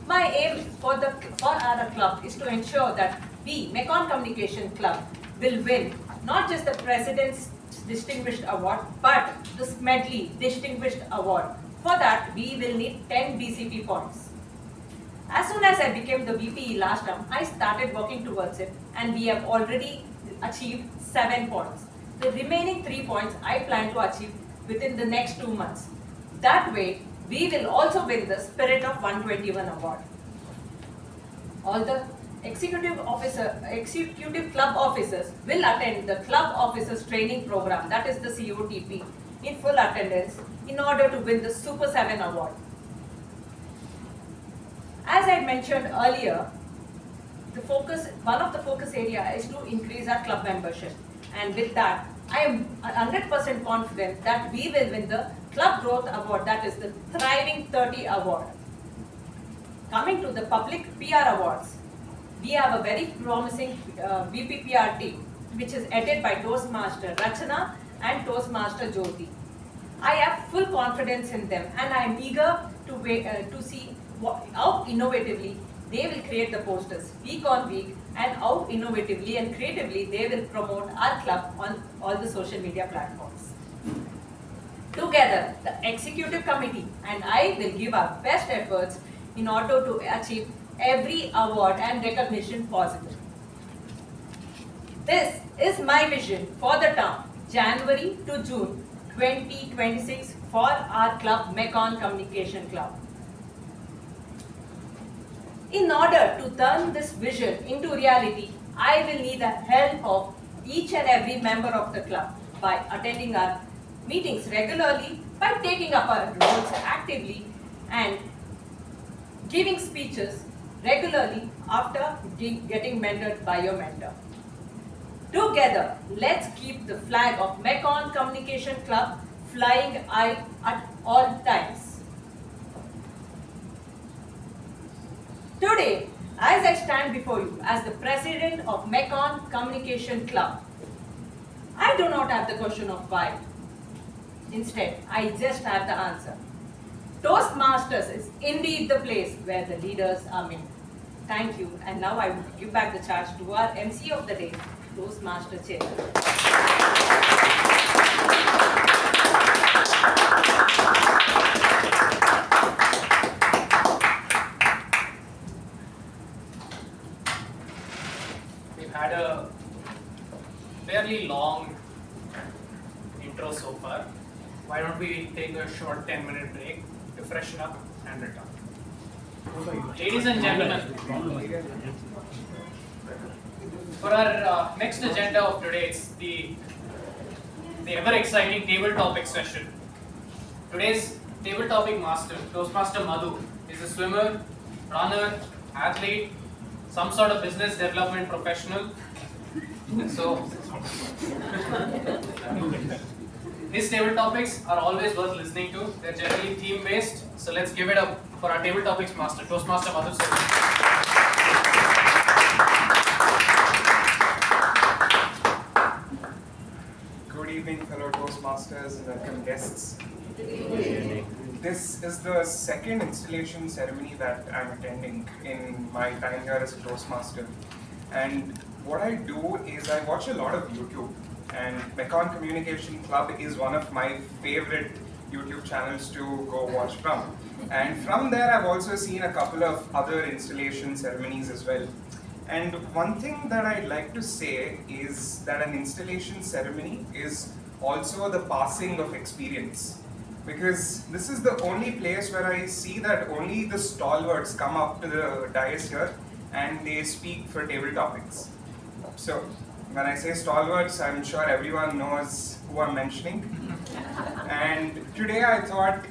My aim for our club is to ensure that we, MECON Communication Club, will win not just the President's Distinguished Award, but the Smedley Distinguished Award. For that, we will need 10 DCP points. As soon as I became the VPE last term, I started working towards it, and we have already achieved 7 points. The remaining 3 points I plan to achieve within the next 2 months. That way, we will also win the Spirit of 121 Award. All the executive club officers will attend the club officers training program, that is the COTP, in full attendance in order to win the Super 7 Award. As I mentioned earlier, one of the focus area is to increase our club membership, and with that I am 100% confident that we will win the Club Growth Award, that is the Thriving 30 Award. Coming to the Public PR Awards, we have a very promising VPPR team which is headed by Toastmaster Rachana and Toastmaster Jyoti. I have full confidence in them, and I am eager to see how innovatively they will create the posters week on week, and how innovatively and creatively they will promote our club on all the social media platforms. Together, the executive committee and I will give our best efforts in order to achieve every award and recognition possible. This is my vision for the term January to June 2026 for our club, MECON Communication Club. In order to turn this vision into reality, I will need the help of each and every member of the club by attending our meetings regularly, by taking up our roles actively, and giving speeches regularly after getting mentored by your mentor. Together, let's keep the flag of MECON Communication Club flying high at all times. Today, as I stand before you as the president of MECON Communication Club, I do not have the question of why. Instead, I just have the answer. Toastmasters is indeed the place where the leaders are made. Thank you, and now I will give back the charge to our MC of the day, Toastmaster Chetan. We've had a fairly long intro so far. Why don't we take a short 10-minute break to freshen up and return. Ladies and gentlemen, for our next agenda of today, it's the ever exciting table topic session. Today's table topic master, Toastmaster Madhu, is a swimmer, runner, athlete, some sort of business development professional. So his table topics are always worth listening to. They're generally theme based, so let's give it a for our table topics master, Toastmaster Madhusudan. Good evening, fellow Toastmasters and welcome guests. This is the second installation ceremony that I'm attending in my time here as a Toastmaster. And what I do is I watch a lot of YouTube, and MECON Communication Club is one of my favorite YouTube channels to go watch from. And from there I've also seen a couple of other installation ceremonies as well. And one thing that I'd like to say is that an installation ceremony is also the passing of experience. Because this is the only place where I see that only the stalwarts come up to the dais here and they speak for table topics. So when I say stalwarts, I'm sure everyone knows who I'm mentioning. And today I thought,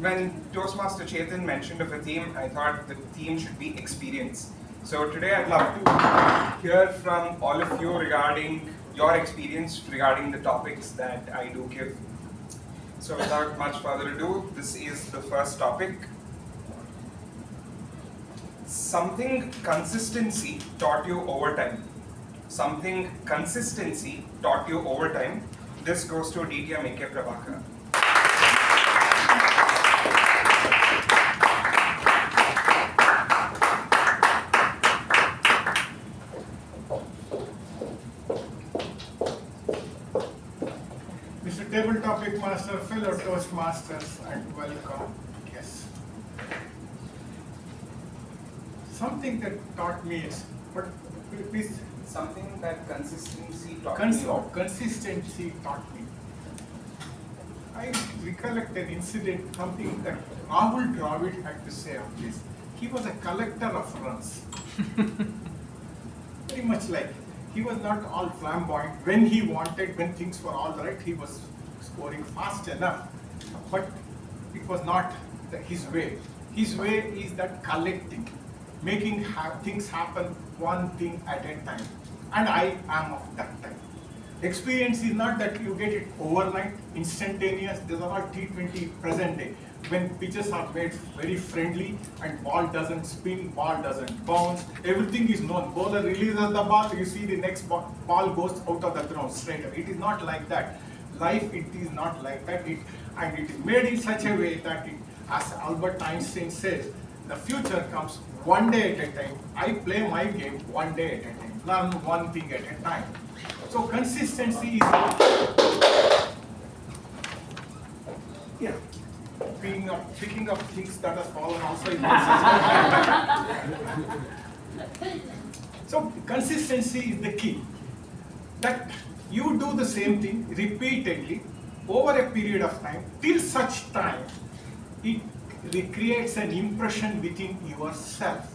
when Toastmaster Chetan mentioned of a theme, I thought the theme should be experience. So today I'd love to hear from all of you regarding your experience regarding the topics that I do give. So without much further ado, this is the first topic. Something consistency taught you over time. Something consistency taught you over time. This goes to DTM K Prabhakara. Mr. Table Topic Master, fellow Toastmasters, and welcome guests. Something that taught me is, but please, Something that consistency taught you. Consistency taught me. I recollect an incident, something that Rahul Dravid had to say on this. He was a collector of runs. Very much like, he was not all flamboyant. When he wanted, when things were all right, he was scoring fast enough. But it was not his way. His way is that collecting, making things happen one thing at a time. And I am of that type. Experience is not that you get it overnight, instantaneous. These are all T20 present day. When pitches are made very friendly and ball doesn't spin, ball doesn't bounce, everything is known. Bowler releases the ball, you see the next ball goes out of the ground straight away. It is not like that. Life, it is not like that. And it is made in such a way that, as Albert Einstein says, the future comes one day at a time. I play my game one day at a time. Learn one thing at a time. So consistency is picking up things that have fallen also in consistency. So consistency is the key. That you do the same thing repeatedly over a period of time till such time it creates an impression within yourself.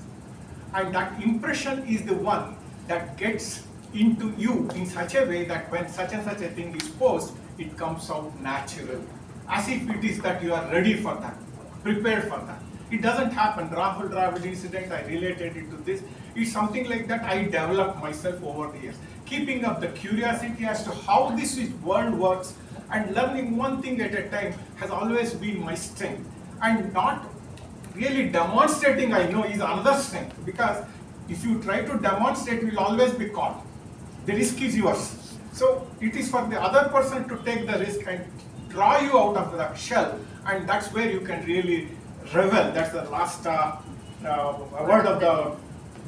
And that impression is the one that gets into you in such a way that when such and such a thing is posed, it comes out natural. As if it is that you are ready for that, prepared for that. It doesn't happen. Rahul Dravid incident, I related it to this. It's something like that I developed myself over the years. Keeping up the curiosity as to how this world works and learning one thing at a time has always been my strength. And not really demonstrating, I know, is another strength. Because if you try to demonstrate, you will always be caught. The risk is yours. So it is for the other person to take the risk and draw you out of the shell, and that's where you can really revel. That's the last word of the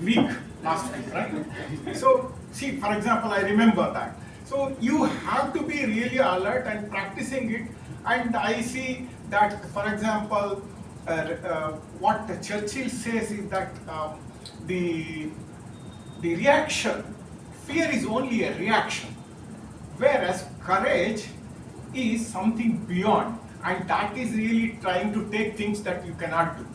week, last week, right? So see, for example, I remember that. So you have to be really alert and practicing it. And I see that, for example, what Churchill says is that the reaction, fear is only a reaction, whereas courage is something beyond, and that is really trying to take things that you cannot do.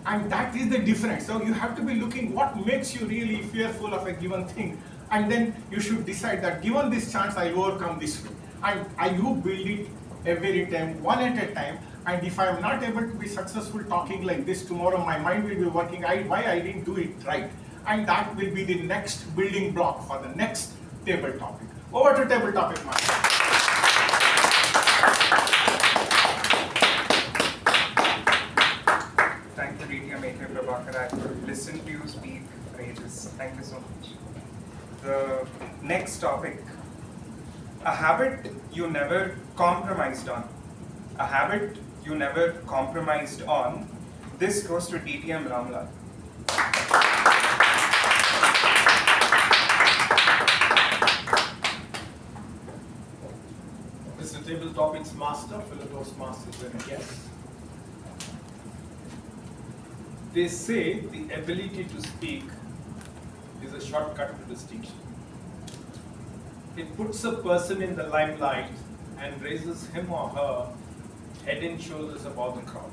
And that is the difference. So you have to be looking what makes you really fearful of a given thing, and then you should decide that given this chance, I overcome this way. And I do build it every time, one at a time. And if I am not able to be successful talking like this tomorrow, my mind will be working, why I didn't do it right. And that will be the next building block for the next table topic. Over to table topic, Master. listen to you speak rages. Thank you so much. The next topic, a habit you never compromised on. A habit you never compromised on. This goes to DTM Ramlal. Mr. Table Topics Master, fellow Toastmasters and guests. They say the ability to speak is a shortcut to distinction. It puts a person in the limelight and raises him or her head and shoulders above the crowd.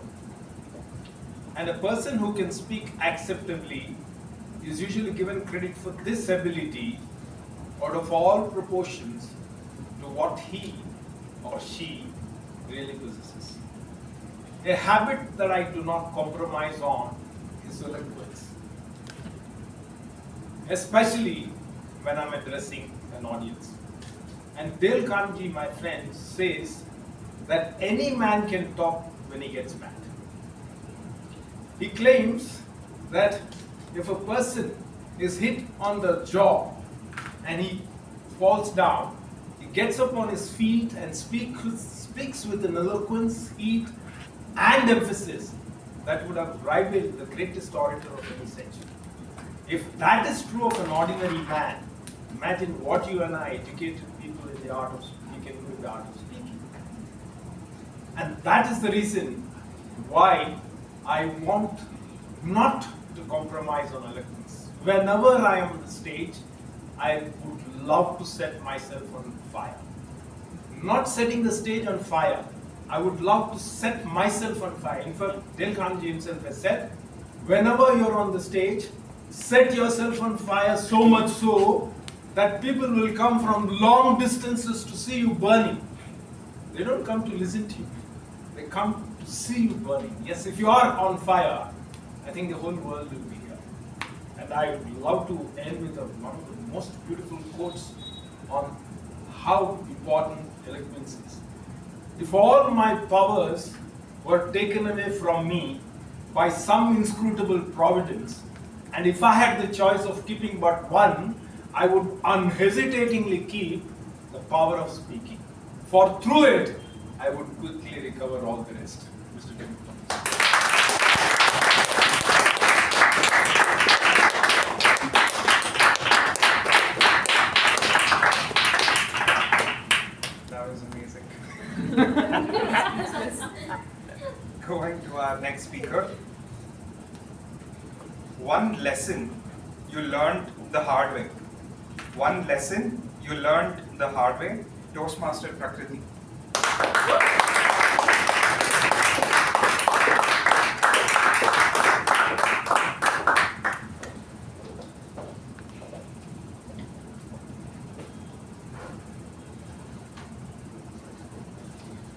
And a person who can speak acceptably is usually given credit for this ability out of all proportions to what he or she really possesses. A habit that I do not compromise on is eloquence, especially when I'm addressing an audience. And Dale Carnegie, my friend, says that any man can talk when he gets mad. He claims that if a person is hit on the jaw and he falls down, he gets up on his feet and speaks with an eloquence, heat, and emphasis that would have rivaled the greatest orator of any century. If that is true of an ordinary man, imagine what you and I, educated people in the art of speaking, can do in the art of speaking. And that is the reason why I want not to compromise on eloquence. Whenever I am on the stage, I would love to set myself on fire. Not setting the stage on fire, I would love to set myself on fire. In fact, Dale Carnegie himself has said, whenever you're on the stage, set yourself on fire, so much so that people will come from long distances to see you burning. They don't come to listen to you. They come to see you burning. Yes, if you are on fire, I think the whole world will be here. And I would love to end with one of the most beautiful quotes on how important eloquence is. If all my powers were taken away from me by some inscrutable providence, and if I had the choice of keeping but one, I would unhesitatingly keep the power of speaking. For through it, I would quickly recover all the rest. Mr. Chetan. That was amazing. Going to our next speaker. One lesson you learned the hard way. One lesson you learned the hard way. Toastmaster Prakriti.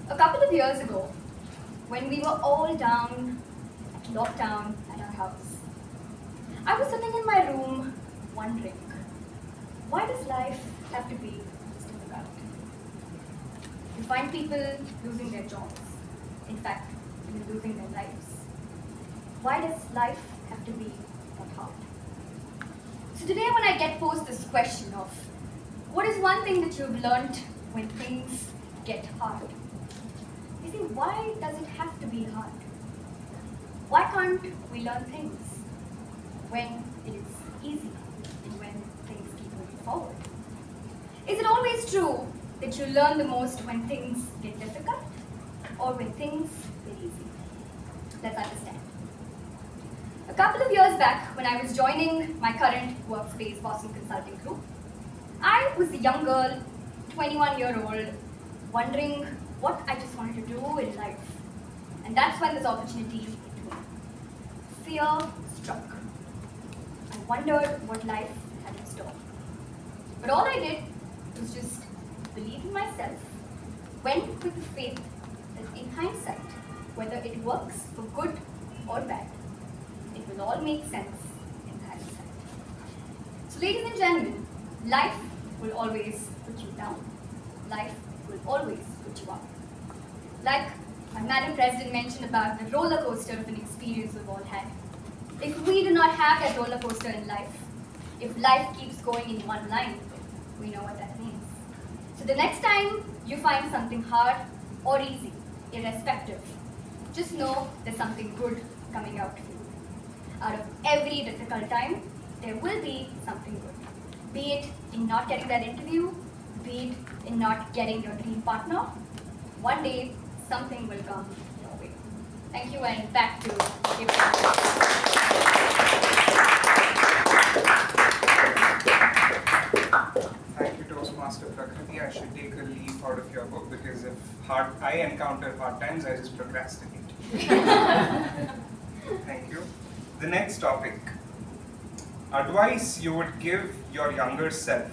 A couple of years ago, when we were all down, locked down at our house, I was sitting in my room wondering, why does life have to be this difficult? You find people losing their jobs, in fact, even losing their lives. Why does life have to be that hard? So today when I get posed this question of, what is one thing that you've learned when things get hard? You see, why does it have to be hard? Why can't we learn things when it is easy and when things keep moving forward? Is it always true that you learn the most when things get difficult or when things get easy? Let's understand. A couple of years back, when I was joining my current workspace Boston Consulting Group, I was a young girl, 21-year-old, wondering what I just wanted to do in life. And that's when this opportunity hit me. Fear struck. I wondered what life had in store. But all I did was just believe in myself, went with the faith that in hindsight, whether it works for good or bad, it will all make sense in hindsight. So ladies and gentlemen, life will always put you down. Life will always put you up. Like my Madam President mentioned about the roller coaster of an experience we've all had. If we do not have that roller coaster in life, if life keeps going in one line, we know what that means. So the next time you find something hard or easy, irrespective, just know there's something good coming out of you. Out of every difficult time, there will be something good. Be it in not getting that interview, be it in not getting your dream partner, one day something will come your way. Thank you, and back to K Prabhakara. Thank you, Toastmaster Prakriti. I should take a leaf out of your book because if I encounter hard times, I just procrastinate. Thank you. The next topic. Advice you would give your younger self.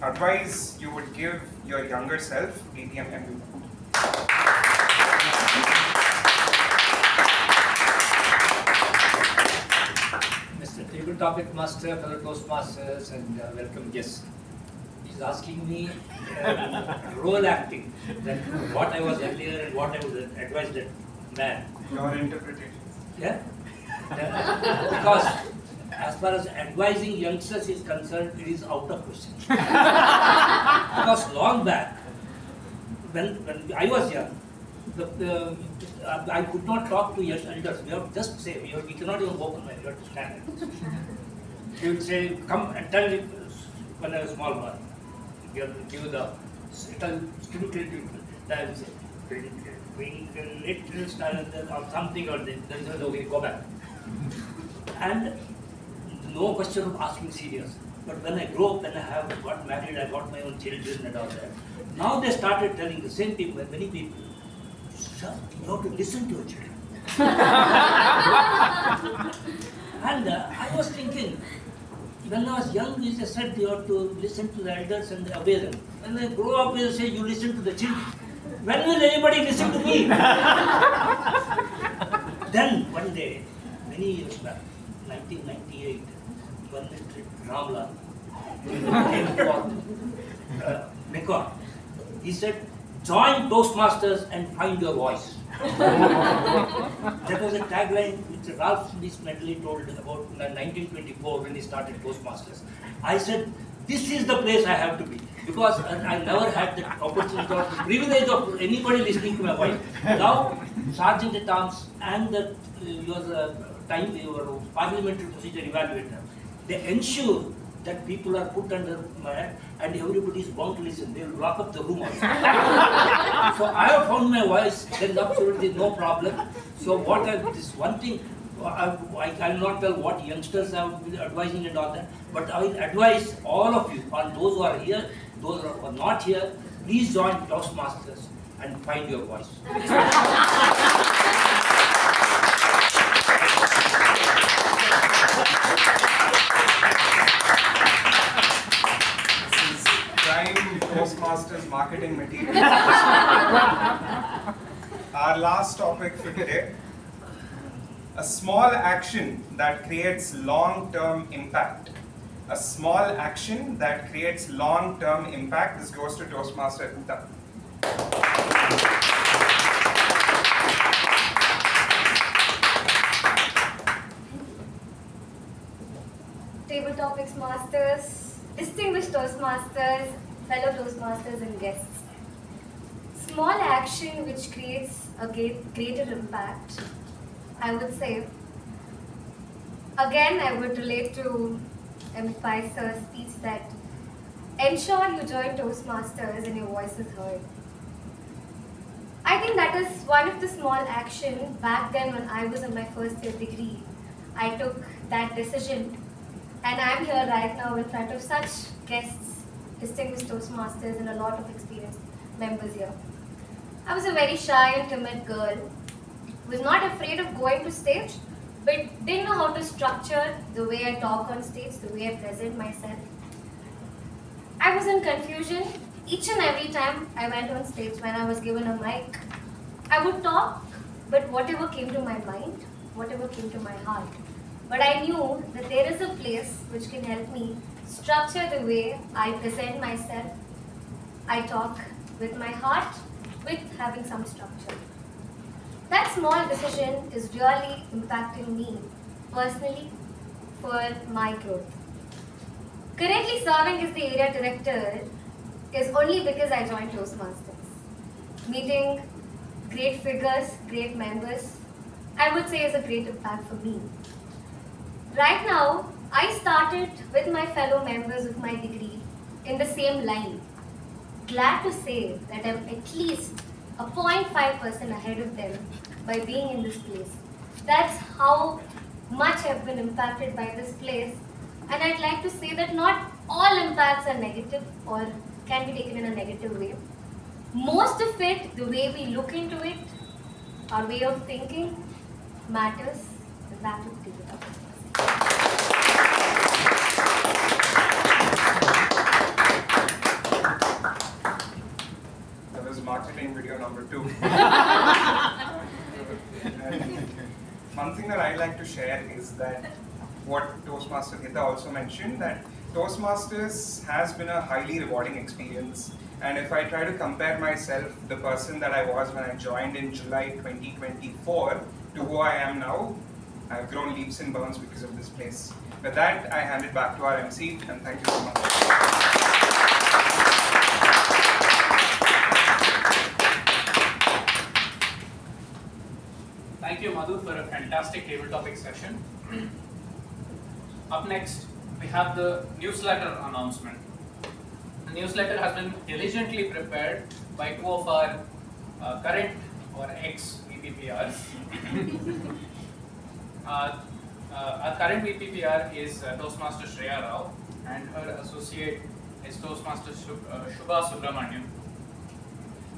Advice you would give your younger self, ATM U Bhat. Mr. Table Topic Master, fellow Toastmasters, and welcome guests. He's asking me role acting, that what I was earlier and what I was advised that man. Your interpretation. Yeah? Because as far as advising youngsters is concerned, it is out of question. Because long back, when I was young, I could not talk to young elders. We have just say, we cannot even open my ear to stand. He would say, come and tell me when I was small boy. Give the twinkle, I would say, twinkle little star, or something, or then okay, go back. And no question of asking serious. But when I grew up, when I got married, I got my own children and all that. Now they started telling the same people, many people, sir, you have to listen to your children. And I was thinking, when I was young, they said you have to listen to the elders and obey them. When I grow up, they say you listen to the children. When will anybody listen to me? Then one day, many years back, 1998, one trip, Ramlal came for MECON. He said, join Toastmasters and find your voice. That was a tagline which Ralph Smedley told about in 1924 when he started Toastmasters. I said, this is the place I have to be, because I never had the opportunity or the privilege of anybody listening to my voice. Now, Sergeant at Arms and your parliamentary procedure evaluator, they ensure that people are put under my hand and everybody is bound to listen. They will lock up the room also. So I have found my voice, there is absolutely no problem. So this one thing, I cannot tell what youngsters I would be advising and all that, but I will advise all of you, on those who are here, those who are not here, please join Toastmasters and find your voice. Toastmasters marketing material. Our last topic for today. A small action that creates long-term impact. A small action that creates long-term impact. This goes to Toastmaster Hitha. Table Topics Masters, distinguished Toastmasters, fellow Toastmasters and guests. Small action which creates a greater impact, I would say. Again, I would relate to Amit Pai sir's speech that ensure you join Toastmasters and your voice is heard. I think that is one of the small action back then when I was in my first year degree. I took that decision and I am here right now in front of such guests, distinguished Toastmasters and a lot of experienced members here. I was a very shy and timid girl, was not afraid of going to stage, but didn't know how to structure the way I talk on stage, the way I present myself. I was in confusion each and every time I went on stage when I was given a mic. I would talk, but whatever came to my mind, whatever came to my heart. But I knew that there is a place which can help me structure the way I present myself. I talk with my heart, with having some structure. That small decision is really impacting me personally, for my growth. Currently serving as the area director is only because I joined Toastmasters. Meeting great figures, great members, I would say is a great impact for me. Right now, I started with my fellow members of my degree in the same line. Glad to say that I'm at least a 0.5% ahead of them by being in this place. That's how much I've been impacted by this place. And I'd like to say that not all impacts are negative or can be taken in a negative way. Most of it, the way we look into it, our way of thinking, matters. And that would be it. That was marketing video number 2. And one thing that I like to share is that what Toastmaster Hitha also mentioned, that Toastmasters has been a highly rewarding experience. And if I try to compare myself, the person that I was when I joined in July 2024 to who I am now, I've grown leaps and bounds because of this place. With that, I hand it back to our MC, and thank you so much. Thank you, Madhu, for a fantastic table topic session. Up next, we have the newsletter announcement. The newsletter has been diligently prepared by 2 of our current or ex-VPPRs. Our current VPPR is Toastmaster Shreya Rao, and her associate is Toastmaster Shubha Subramanian.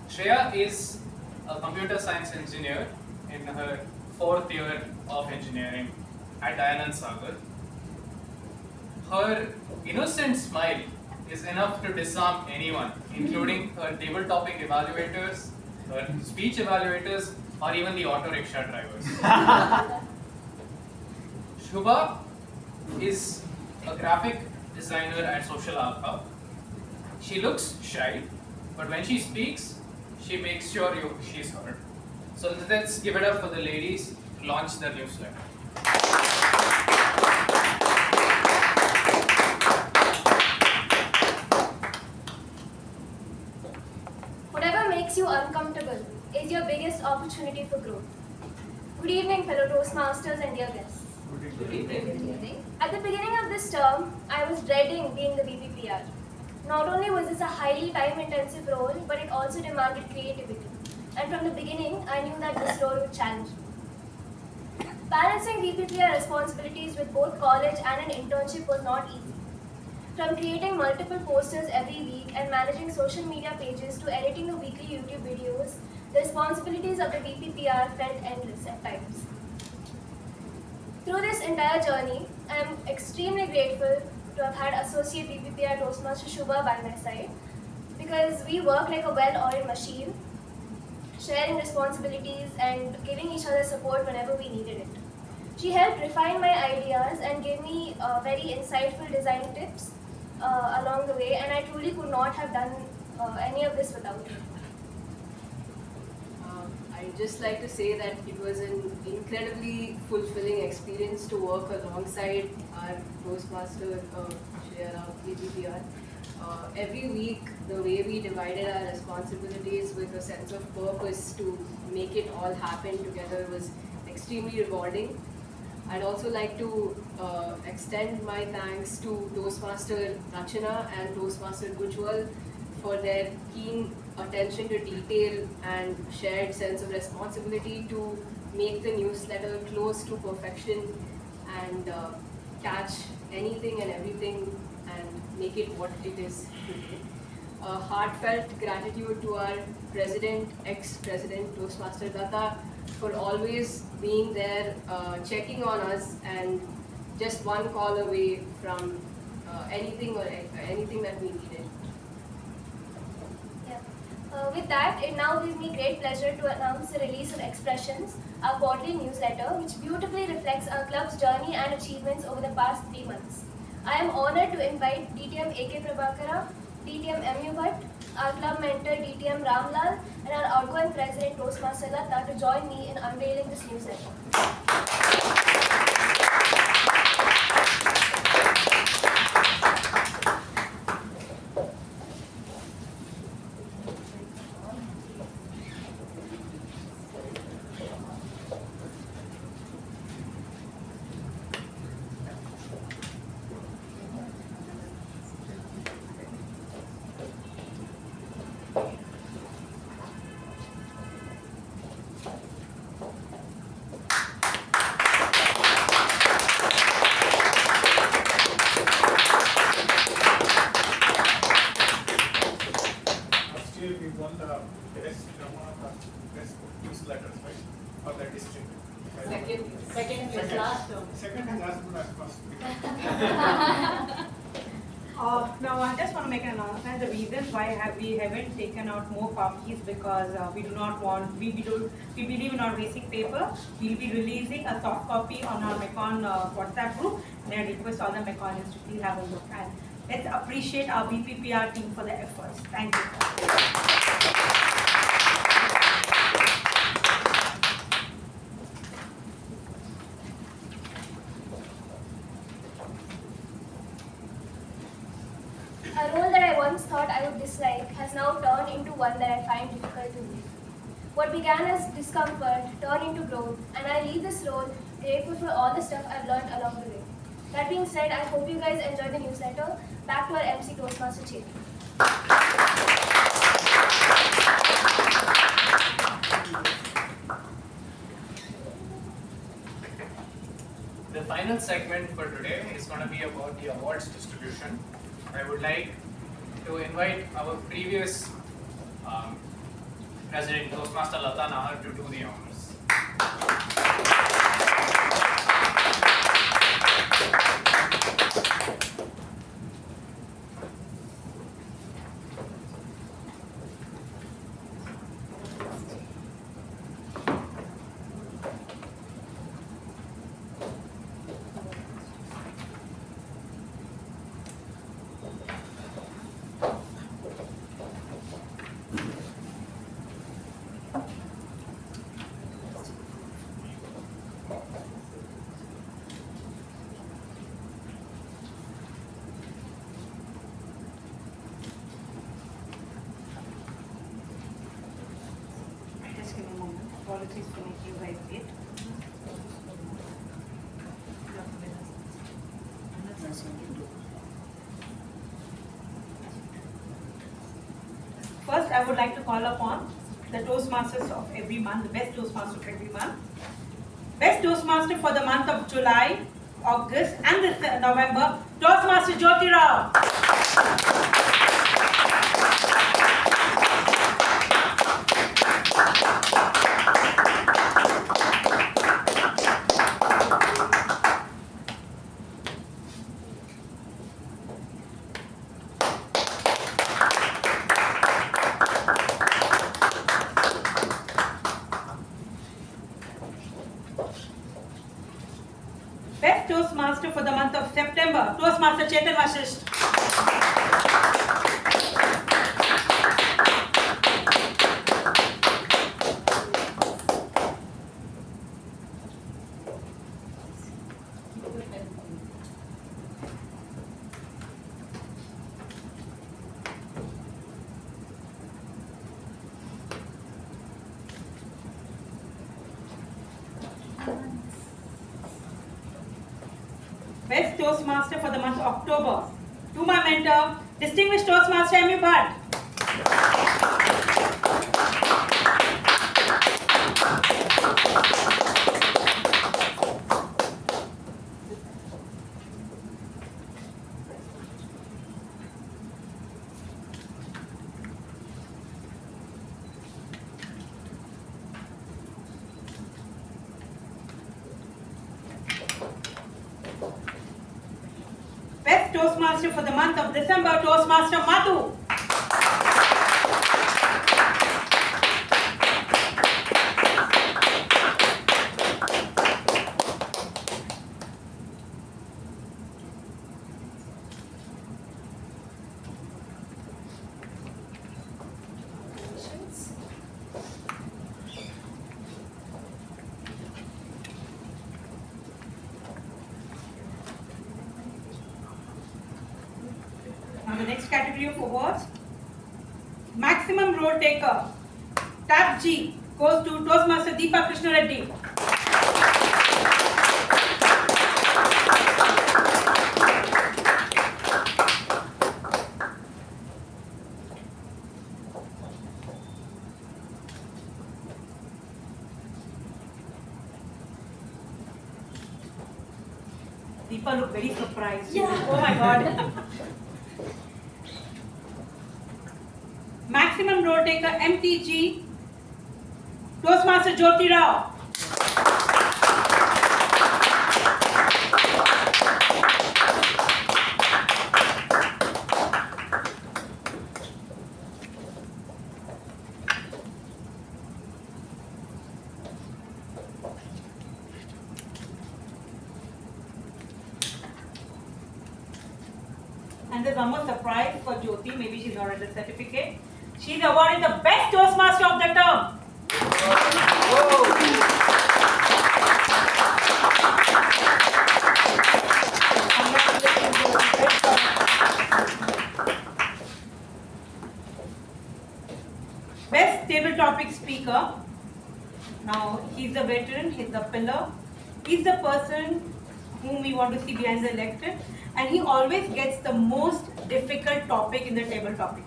Shreya is a computer science engineer in her 4th year of engineering at Dayanand Sagar. Her innocent smile is enough to disarm anyone, including her table topic evaluators, her speech evaluators, or even the auto rickshaw drivers. Shubha is a graphic designer at Social Alpha. She looks shy, but when she speaks, she makes sure she's heard. So let's give it up for the ladies to launch their newsletter. Whatever makes you uncomfortable is your biggest opportunity for growth. Good evening, fellow Toastmasters and dear guests. Good evening. At the beginning of this term, I was dreading being the VPPR. Not only was this a highly time-intensive role, but it also demanded creativity. And from the beginning, I knew that this role would challenge me. Balancing VPPR responsibilities with both college and an internship was not easy. From creating multiple posters every week and managing social media pages to editing the weekly YouTube videos, the responsibilities of the VPPR felt endless at times. Through this entire journey, I am extremely grateful to have had Associate VPPR Toastmaster Shubha by my side, because we work like a well-oiled machine, sharing responsibilities and giving each other support whenever we needed it. She helped refine my ideas and gave me very insightful design tips along the way, and I truly could not have done any of this without her. I'd just like to say that it was an incredibly fulfilling experience to work alongside our Toastmaster, Shreya Rao, VPPR. Every week, the way we divided our responsibilities with a sense of purpose to make it all happen together was extremely rewarding. I'd also like to extend my thanks to Toastmaster Rachana and Toastmaster Gujwal for their keen attention to detail and shared sense of responsibility to make the newsletter close to perfection and catch anything and everything and make it what it is today. A heartfelt gratitude to our president, ex-president Toastmaster Latha, for always being there, checking on us, and just one call away from anything that we needed. With that, it now gives me great pleasure to announce the release of Expressions, our quarterly newsletter, which beautifully reflects our club's journey and achievements over the past 3 months. I am honored to invite DTM K Prabhakara, DTM U Bhat, our club mentor DTM Ramlal, and our outgoing president Toastmaster Latha to join me in unveiling this newsletter. newsletters, right? For the district. Second is last term. Second is as good as first. Now, I just want to make an announcement. The reason why we haven't taken out more copies because we do not want, we believe in not wasting paper. We'll be releasing a soft copy on our MECON WhatsApp group, and I request all the MECONists to please have a look. And let's appreciate our BPPR team for their efforts. Thank you. A role that I once thought I would dislike has now turned into one that I find difficult to leave. What began as discomfort turned into growth, and I leave this role grateful for all the stuff I've learned along the way. That being said, I hope you guys enjoyed the newsletter. Back to our MC Toastmaster Chetan. The final segment for today is going to be about the awards distribution. I would like to invite our previous President Toastmaster Latha to do the honors. Just give me a moment. Apologies for making you guys wait. First, I would like to call upon the Toastmasters of every month, the best Toastmaster of every month. Best Toastmaster for the month of July, August, and November, Toastmaster Jyoti Rao. Best Toastmaster for the month of September, Toastmaster Chetan Vashisht. Best Toastmaster for the month of October, to my mentor, Distinguished Toastmaster U Bhat. Best Toastmaster for the month of December, Toastmaster Madhu. Now the next category of awards, Maximum Road Taker, Tab G, goes to Toastmaster Deepa Krishna Reddy. Deepa looked very surprised. Yeah. Oh my God. Maximum Road Taker MTG Toastmaster Jyoti Rao. And there's one more surprise for Jyoti. Maybe she's not at the certificate. She's awarded the best Toastmaster of the term. Best table topic speaker. Now he's a veteran, he's a pillar. He's the person whom we want to see behind the lectern, and he always gets the most difficult topic in the table topic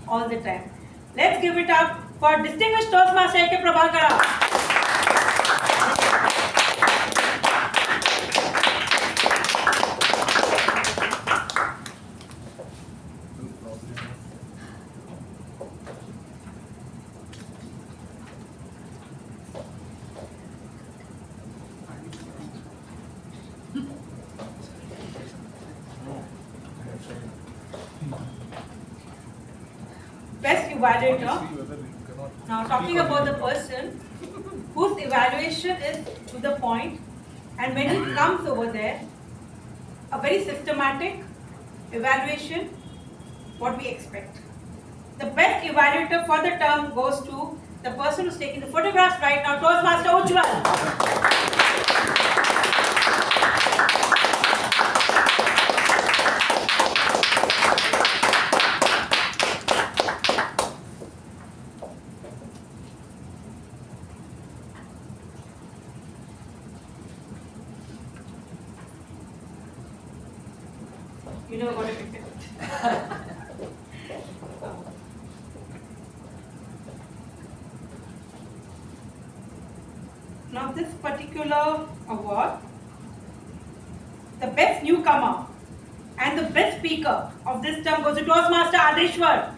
all the time. Let's give it up for distinguished Toastmaster K Prabhakara. Best evaluator. Now talking about the person whose evaluation is to the point, and when he comes over there, a very systematic evaluation, what we expect. The best evaluator for the term goes to the person who's taking the photographs right now, Toastmaster Ujjwal. You know what it is. Now this particular award, the best newcomer and the best speaker of this term goes to Toastmaster Adeshwar.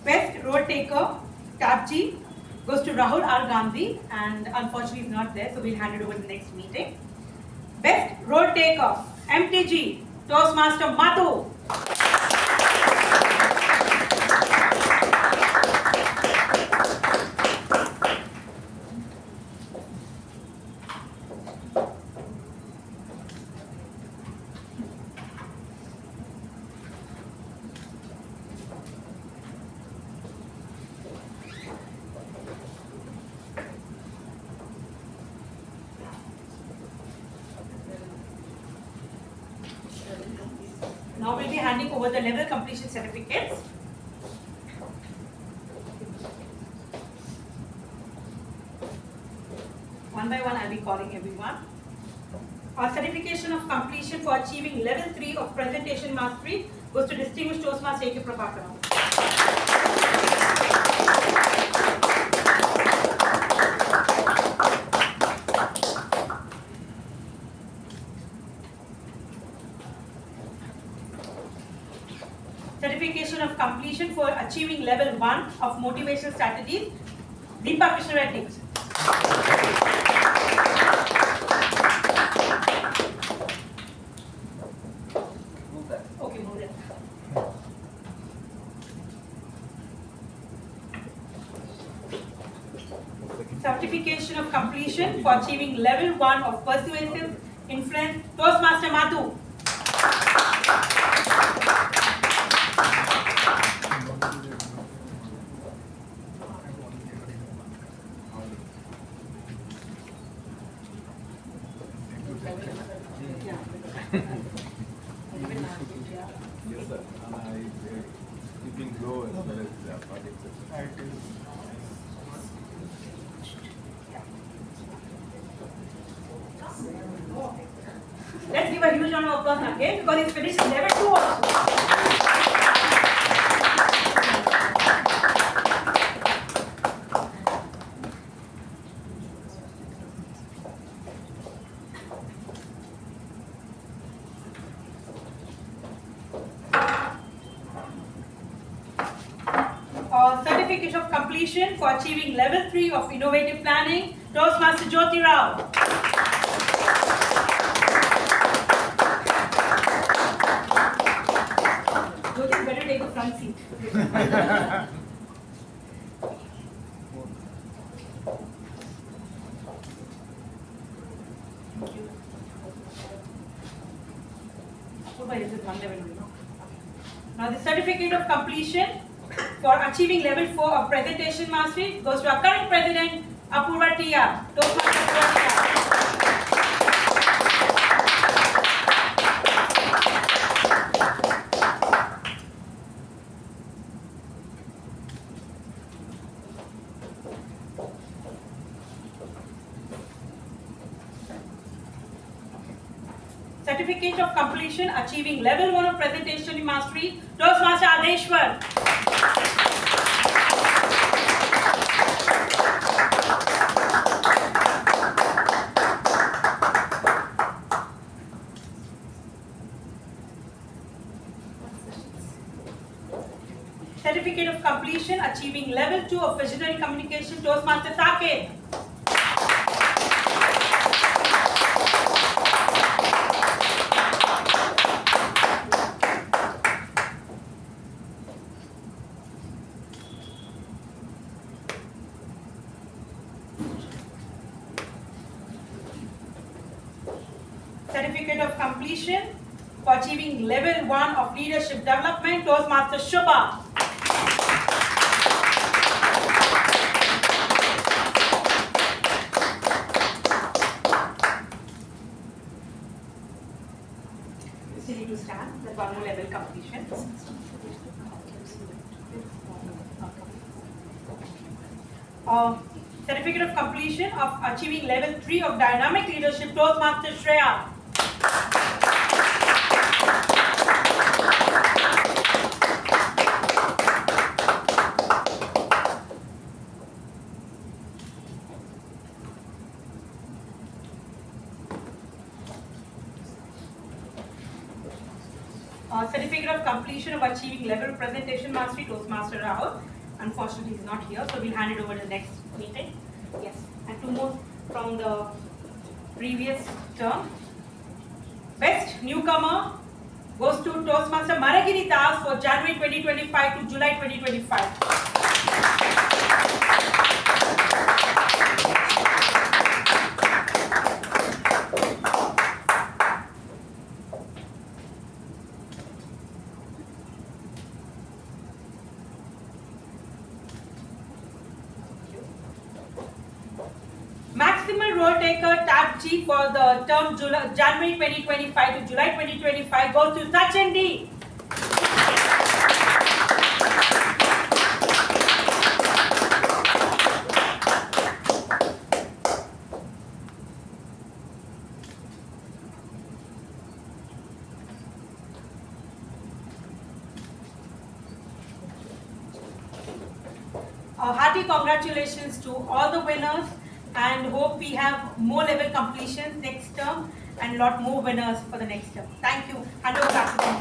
Best road taker, Tapji, goes to Rahul R. Gandhi, and unfortunately he's not there, so we'll hand it over to the next meeting. Best road taker, MTG, Toastmaster Madhu. Now we'll be handing over the level completion certificates. One by one I'll be calling everyone. Our certification of completion for achieving level 3 of presentation mastery goes to distinguished Toastmaster K Prabhakara. Certification of completion for achieving level 1 of motivational strategies, Balakrishnan Reddy. Okay, move that. Certification of completion for achieving level 1 of persuasive influence, Toastmaster Madhu. Yes, sir. And you can grow as well as projects. Let's give a huge round of of applause again because he's finished level 2 also. Certificate of completion for achieving level 3 of innovative planning, Toastmaster Jyoti Rao. Jyoti, better take the front seat. Thank you. Apoorva, is it one level only, no? Now the certificate of completion for achieving level 4 of presentation mastery goes to our current president, Apoorva Tia. Certificate of completion achieving level 1 of presentation mastery, Toastmaster Adeshwar. Certificate of completion achieving level 2 of visionary communication, Toastmaster Saket. Certificate of completion for achieving level 1 of leadership development, Toastmaster Shubha. You still need to stand, there's one more level completion. Certificate of completion of achieving level 3 of dynamic leadership, Toastmaster Shreya. Certificate of completion of achieving level presentation mastery, Toastmaster Rahul. Unfortunately, he's not here, so we'll hand it over to the next meeting. Yes, and 2 more from the previous term. Best newcomer goes to Toastmaster Maragiri Das for January 2025 to July 2025. Maximal role taker tab G for the term January 2025 to July 2025 goes to Sachin D. Hearty congratulations to all the winners, and hope we have more level completions next term and a lot more winners for the next term. Thank you. Hand over back to you.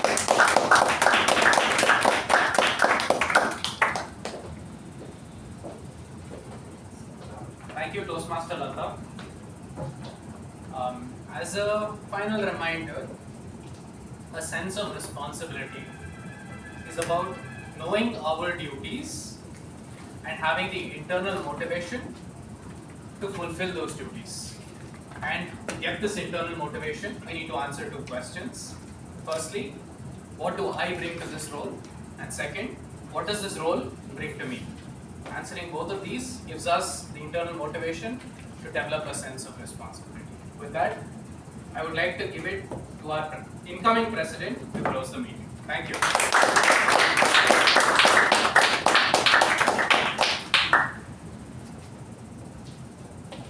Thank you, Toastmaster Latha. As a final reminder, a sense of responsibility is about knowing our duties and having the internal motivation to fulfill those duties. And to get this internal motivation, I need to answer 2 questions. Firstly, what do I bring to this role? And second, what does this role bring to me? Answering both of these gives us the internal motivation to develop a sense of responsibility. With that, I would like to give it to our incoming president to close the meeting. Thank you.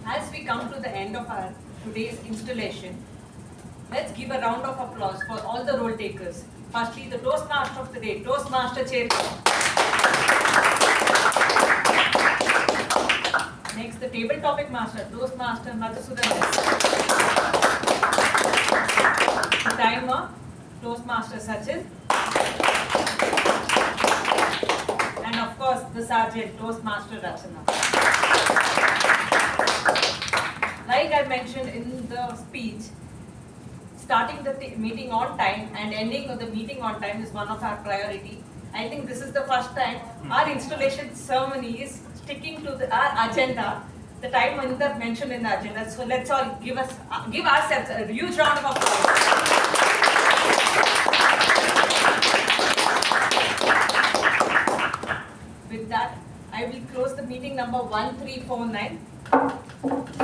As we come to the end of our today's installation, Let's give a round of applause for all the role takers. Firstly, the Toastmaster of the day, Toastmaster Chetan. Next, the table topic master, Toastmaster Madhusudan. The timer, Toastmaster Sachin. And of course, the sergeant, Toastmaster Rachana. Like I mentioned in the speech, starting the meeting on time and ending of the meeting on time is one of our priority. I think this is the first time our installation ceremony is sticking to our agenda, the time when they're mentioned in the agenda. So let's all give ourselves a huge round of applause. With that, I will close the meeting number 1349.